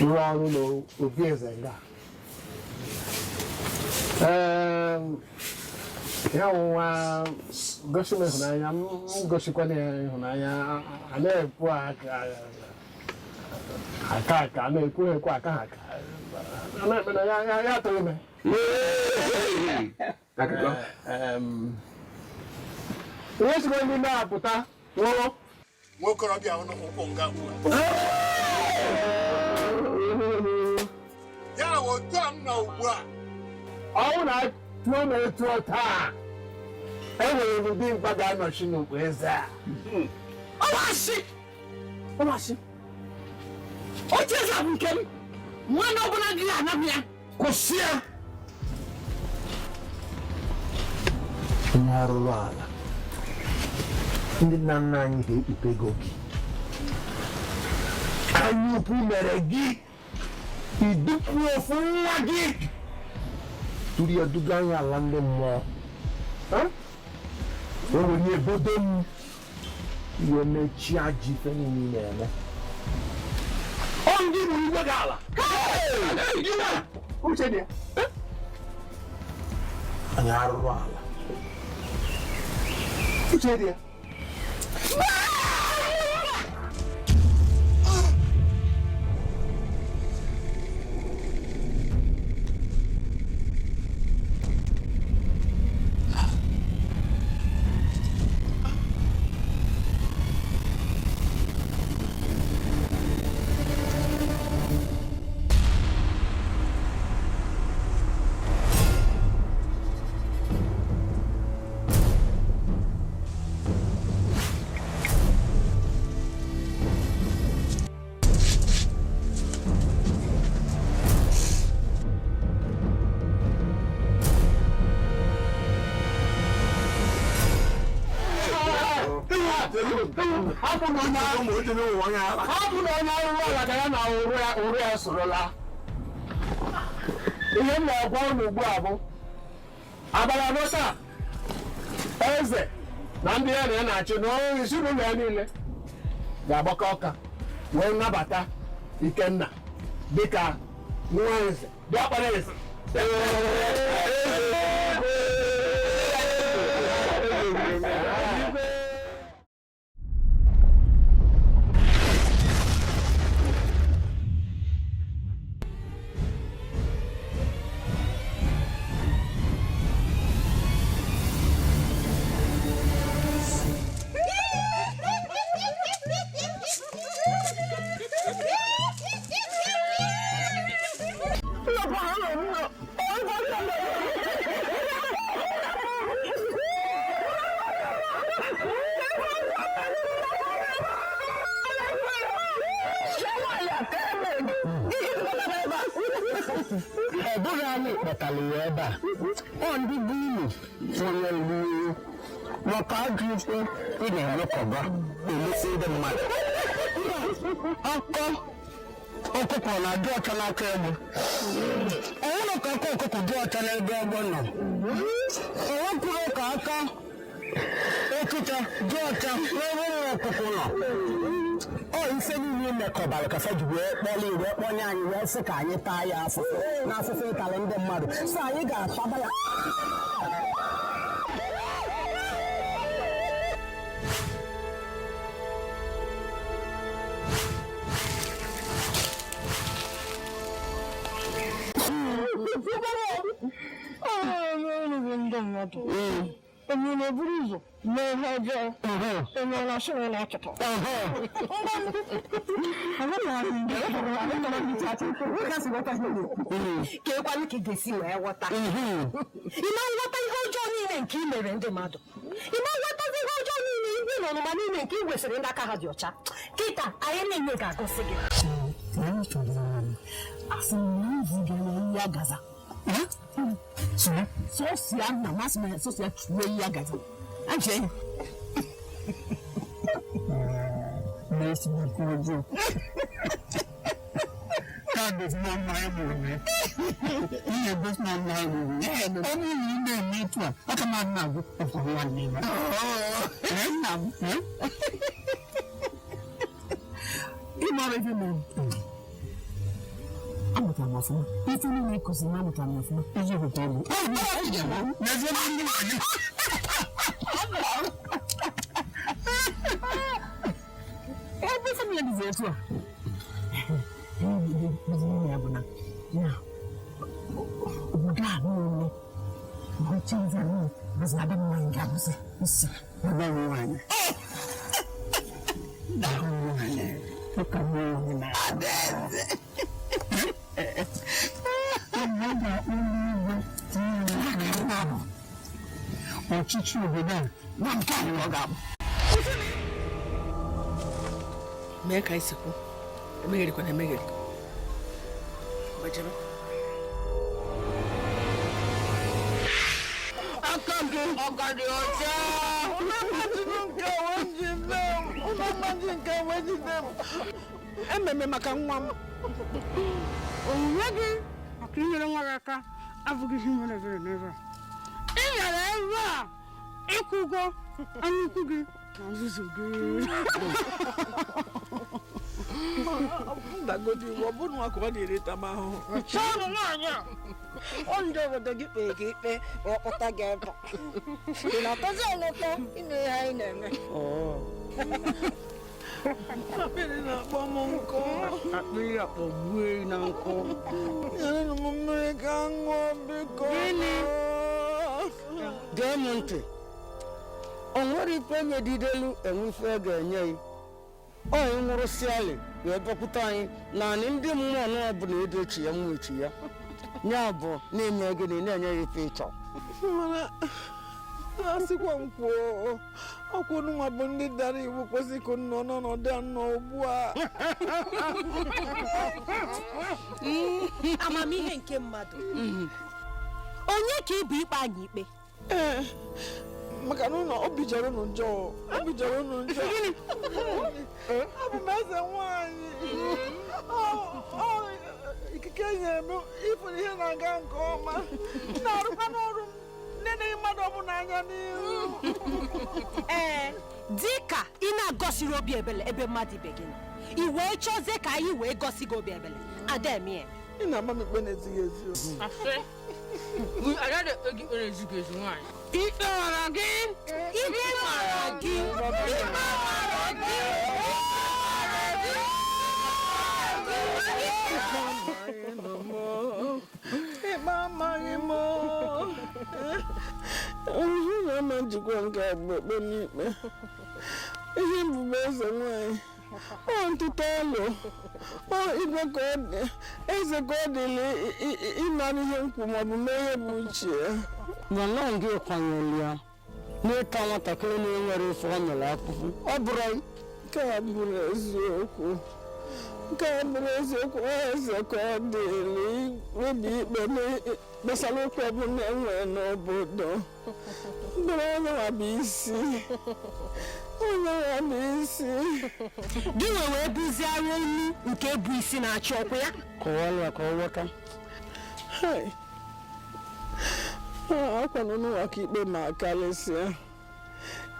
Speaker 2: rụrụ ọrụ n'obi eze nga. Ya nwa gosi m ịhụnanya, m gosikwana ya ịhụnanya, a na-ekwu aka a na-ekwu aka ha ya atụghị m. Ihe sikwa ndị na-apụta nwụrụ
Speaker 6: nwokorobịa ụkwụ nga ya bụ otu a m nọ ugbu a
Speaker 2: ọnwụ na tụọ m etuo taa enwere ụdị mkpa ga-anọchi n'okpu eze a.
Speaker 20: Ọwasị oche eze bụ nke m nwanne ọbụla gị anabụ ya kwụsị ya.
Speaker 11: Onye arụrụ ala ndị nna nna anyị ga-ekpupe gị oke. Anyị ukwu mere gị idupụ ofu nwa gị tụrụ ya duga anyị ala ndị mmụọ. O were ebodo m iwe mechie ajọ ife niile na-eme.
Speaker 20: Ọ ndị bụ igwe gị ala
Speaker 2: uche dị anyị arụrụ ala uche dị ihe m na-agwa unu ugbu a bụ abalị anọ taa eze na ndị ya na ya na-achị na ezinụlọ ya niile ga-agbakọ ọka wee nabata Ikenna dịka nwa eze bịakpara eze
Speaker 6: bụghị anyị kpọtara ya ebe a ọ ndị bụ unu nwere iwu maka ajọ ife ị na-emekọba emesi ndị mmadụ ọkọ ọkụkọ na-adị ọcha n'aka egbe ọnwụrụ ka aka ọkụkọ dị ọcha n'ebe egbe nọ ewepụrụ ka aka ekike dị ọcha n'ebe ụlọ ọkụkọ nọ ọ ife niile mekọbara ka feji wee kpọrọ iwe kpọnye anyị wee sị ka anyị taa ya afụfụ na afụfụ ịtara ndị mmadụ so anyị ga-ataba ya
Speaker 12: onye na-eburu ụzọ mee ihe ọjọọ onye na-asịrị na achọta
Speaker 8: ka ekwanụ ka ị ga-esi wee ghọta ị na-nghọta ihe ọjọọ niile nke ị mere ndị mmadụ ị na-nghọtazi ihe ọjọọ niile ndị na ọnụma niile nke ị wesịrị ndị aka ha dị ọcha kịta anyị niile ga-agụsị gị asị m na izu ga-enye ya gaza sosia na masị sosia chuo ya gaza aje
Speaker 6: Messi Kojo God is not my movie. He is not my movie. Only you know me too. I come out now for one name. You know if you know. I'm not a fool. If you know because I'm not a fool. Is you with me? Everything is there too.
Speaker 20: Mee ka isi kwu emegherikwana emegheri gbajere
Speaker 12: aka gị ọgadị ọcha nke wejide m ememe maka nwa m onyinye gị maka inyere nwa gị aka abụghị ihe mere ebere n'ebe a ị nyere ebe a ịkwụ ụgwọ anya ukwu gị na nzuzu gị
Speaker 20: ndagodi iwu ọ bụrụ maka ọ na-ereta m ahụhụ
Speaker 18: chọrọ nwaanyị a ọ ndị obodo gị kpee gị ikpe wee kpọta gị ebe ị na-atọzi eleta ime ihe anyị na-eme
Speaker 20: akpịrị na-akpọ m nkụ
Speaker 14: akpịrị akpọgbuo na nkụ
Speaker 20: nyere m mmiri ka ṅụọ biko
Speaker 14: gịnị gee m ntị o nwere ikpe nyedidelu enwefe ga-enye ya onye nwụrụsịalị wee dọpụta anyị naanị ndị mmụọ na ọbụla edochi ya mmechi ya ya bụ na-eme gịnị na-enye ya ife ịchọ
Speaker 20: mana asịkwa m kwuo ọkwụ nwa bụ ndị dara iwu kwesị ka nọ n'ọnọdụ anọ ugbu a
Speaker 8: amamihe nke mmadụ onye ka ịbụ ikpe anyị ikpe
Speaker 20: maka na ụlọ obi jọrọ unu njọ abụ m eze nwanyị ikike nyere m ịfụ na ihe na-aga nke ọma na-arụkwa n'ọrụ m nneneghị mmadụ ọbụla anya n'ihu
Speaker 8: dịka ị na-agọsiri obi ebele ebe mmadụ ibe gị nọ i wee chọzie ka anyị wee gosi gị obi ebele ademie
Speaker 20: ị na-ama m ikpe na-ezighị ezi
Speaker 18: agaghị ekpe gị ikpe na-ezighị ezi nwaanyị
Speaker 8: ikpe mara gị ikpe mara gị
Speaker 20: ịkpa amaghị m ihe na-ama njikwa nke agbekpe n'ikpe ihe mbube eze nwanyị ọ ntụta ọlụ ọ igwe ka ọ dị eze ka ọ dịla ịmara ihe mkpu maọbụ mee ihe bụ uche ya
Speaker 14: mana gị kwanyere ya n'ịta nwatakịrị na-enwere ife ọ nyere akpụkpụ ọ bụrụ
Speaker 20: nke a bụrụ eziokwu eze ka ọ dịla ikpebi ikpe gbasara okwu ọbụla enwere n'obodo bụrụ onye nwa bụ isi
Speaker 8: gị wee bụziara olu nke bụ isi na-achị ọkwa ya
Speaker 14: kọwara ya ka ọ ghọta
Speaker 20: akwana n'ụwa ka ikpe ma karịsịa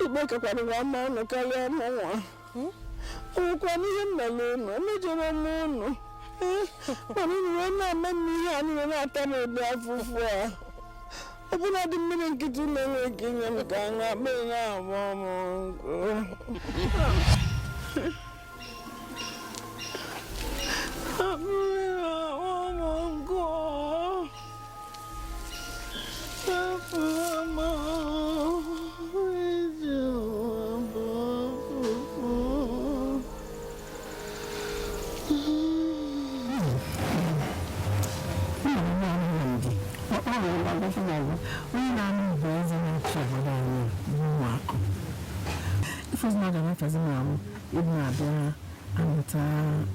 Speaker 20: ikpe kakwarịrị ama ụnụ karịa mụnwa onwekwa n'ihe mmele ụnụ emejọrọ m ụnụ mana unu wee na-eme m ihe a niile na-ata m ụdị afụfụ a ọbụna dị mmiri nkịtị ụlọ enweghị ike inye m ka ṅa akpịrị na-agba m nkụ
Speaker 12: na-abịa amụta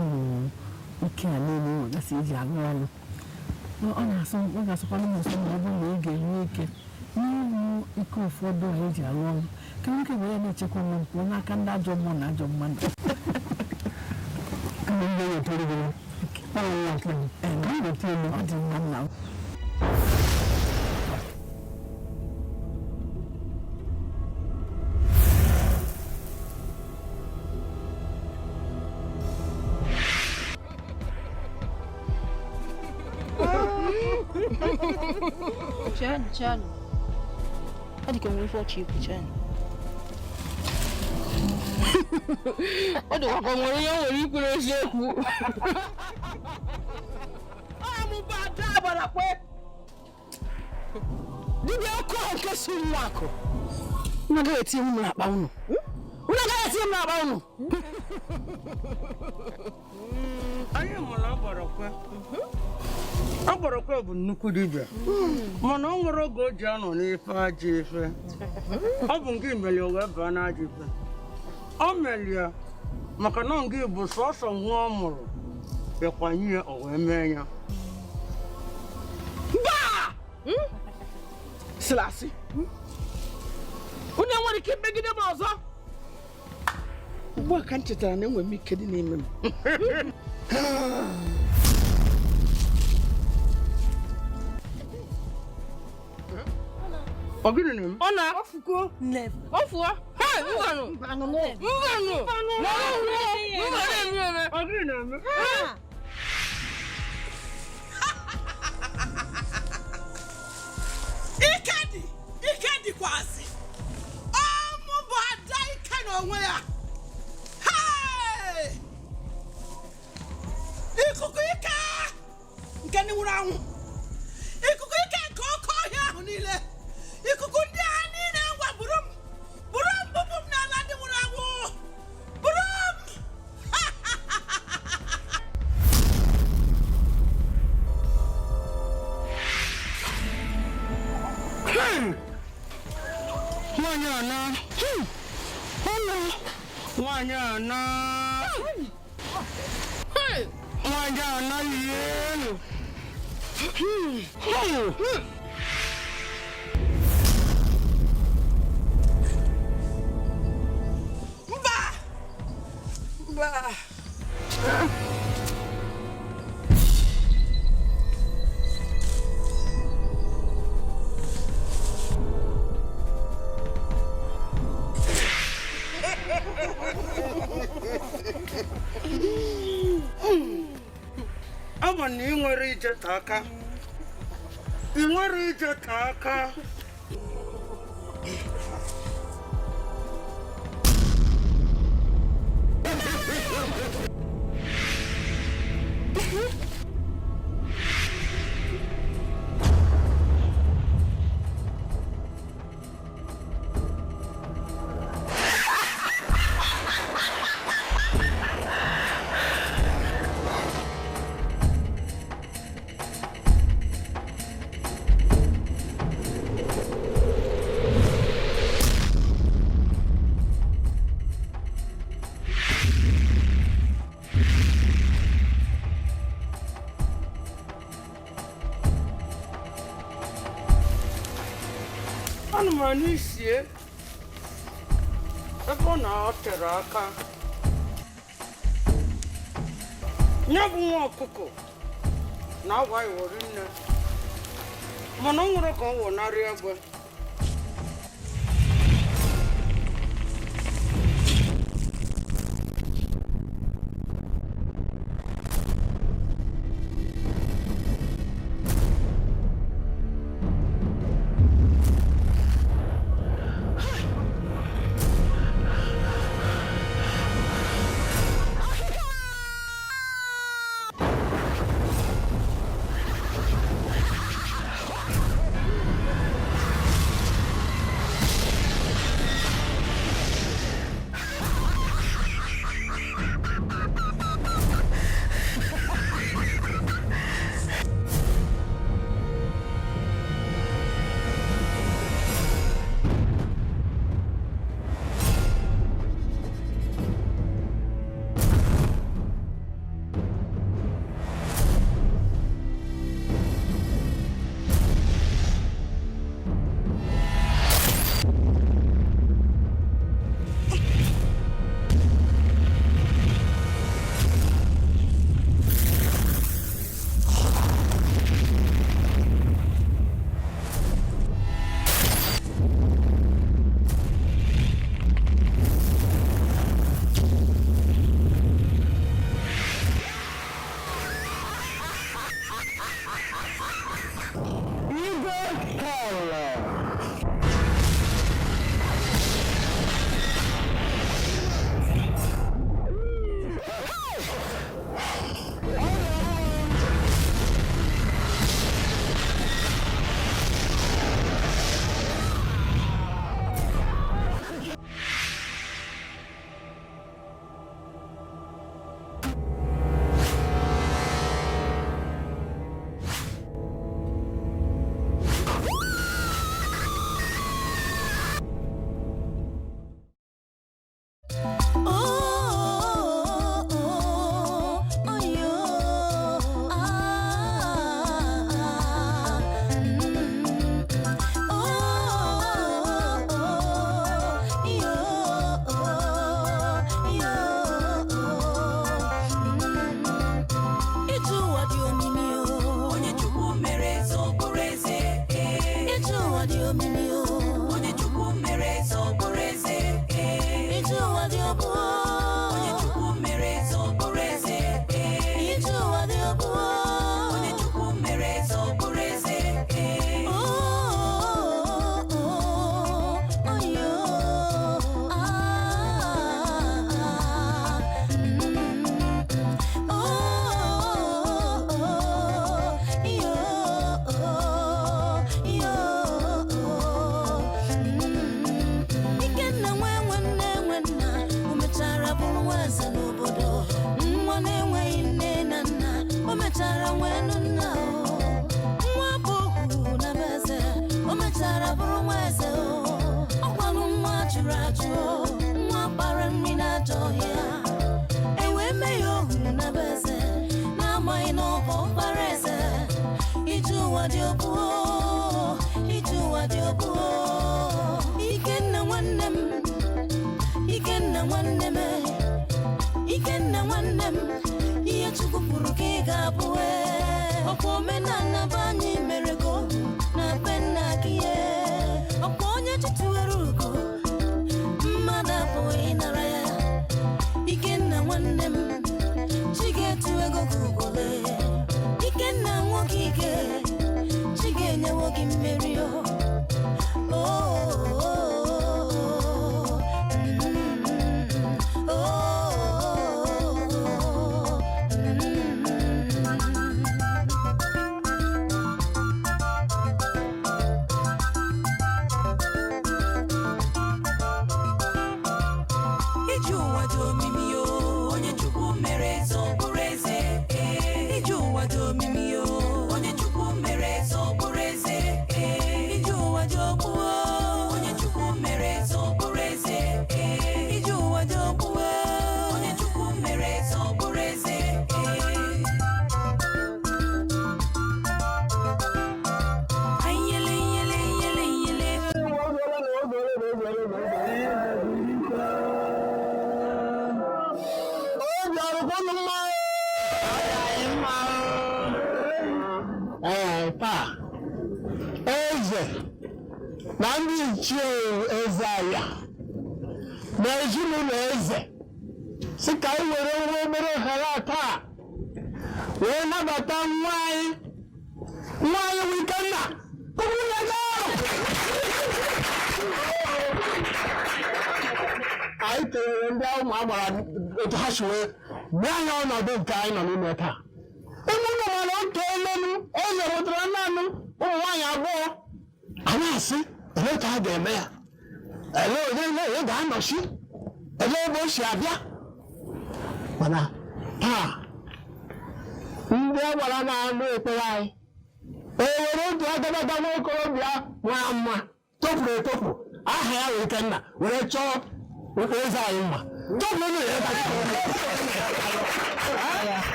Speaker 12: ụmụ ike a niile nwegasị iji arụ ọrụ ọ ga-asọkwala m nsọ ma ọ bụrụ na ị ga-enwe ike n'ịrụ ike ụfọdụ a eji arụ ọrụ ka nwoke were na-echekwa m mpụ n'aka ndị ajọ mmụọ na ajọ mmadụ ọ dị mma nna m
Speaker 10: Chanu. Hadi ka nwere ọchị ikwu Chanu. Ọ dị ka nwere ihe nwere ikwu n'eziokwu.
Speaker 8: Amụba ada agbara kwe. Dibịa ọkụ nke siri nwa akụ. Unu agaghị etinye m n'akpa unu.
Speaker 14: Anyị mụrụ Agbarokwe bụ nnukwu dibịa mana ọ nwere oge o ji anọ n'ife ajọ ife ọ bụ nke imeli o wee baa n'ajọ ife o meli ya maka na nke bụ sọsọ nwa ọ mụrụ ịkwanye ya o wee mee ya
Speaker 20: Selassie onye nwere ike megide m ọzọ ugbu a ka m chetara na enwere m ike dị n'ime m
Speaker 14: Ogini ni?
Speaker 10: Ona. Ofuko. Never. Ofua. Hey, ngano. Ngano.
Speaker 21: Ikedi kwasi. Ọmụ bụ ada ike n'onwe ya. Hey! Ikuku ike nke ndị nwụrụ anwụ. Ikuku ike nke oke ọhịa ahụ niile. Ikuku ndị a niile ngwa buru m bụbụ m n'ala ndị nwụrụ anwụ. Buru m.
Speaker 20: Nwanyị ana. Nwanyị ana. Nwanyị ana ihe.
Speaker 21: Mba.
Speaker 20: Ama na ị nwere ijeta aka. Ị nwere ijeta aka. Anụmanụ isie ebe ọ na-atere aka. Nye bụ nwa ọkụkọ na-awa iwori nne mana ọ nwere ka ọ wụnarị egbe.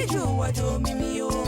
Speaker 21: Iju ụwa dị omimi o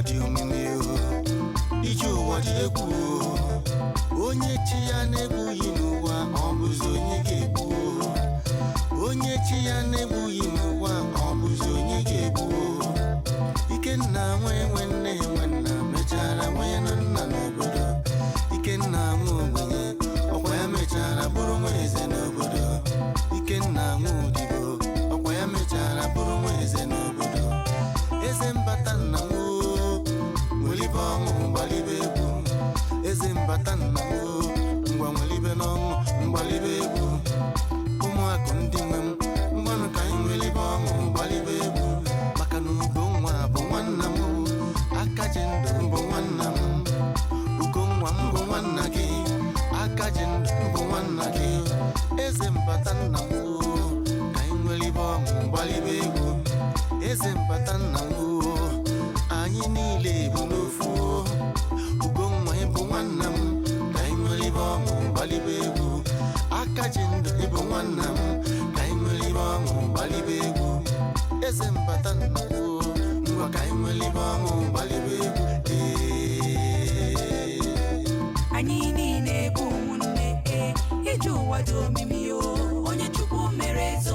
Speaker 4: dị omimi ije ụwa dị egwu onye chi ya na-egbughị n'ụwa ọ bụzi onye ga-egbu onye chi ya na-egbughị n'ụwa ọ bụzi onye ga-egbu Ikenna nwe nne nwanna mechara nwee nna n'obodo Ikenna nwe ogbenye ọkwa ya mechara bụrụ nwa eze n'obodo Ikenna nwe odibo ọkwa ya mechara bụrụ nwa eze n'obodo eze mbata nna m nwelibe ọṅụ mgbalibe egwu eze mbata nna m ngwa nwelibe n'ọṅụ mgbalibe egwu ụmụakụ ndị nwe m ngwanụ ka anyị nwelibe ọṅụ mgbalibe egwu maka na ugo nwa bụ nwanna m aka ji ndụ bụ nwanna m ugo nwa m bụ nwanna gị aka ji ndụ bụ nwanna gị eze mbata nna m ka anyị nwelibe ọṅụ mgbalibe egwu eze mbata nna m anyị niile bụ n'ofu ugo nwa ịbụ nwanna m ka anyị nwelibe ọṅụ mgbalibe egwu aka ji ndụ ịbụ nwanna m ka anyị nwelibe ọṅụ mgbalibe egwu eze mbata nna m ngwa ka anyị nwelibe ọṅụ mgbalibe egwu
Speaker 22: anyị niile bụ ụmụnne ije ụwa dị omimi onye Chukwu mere eze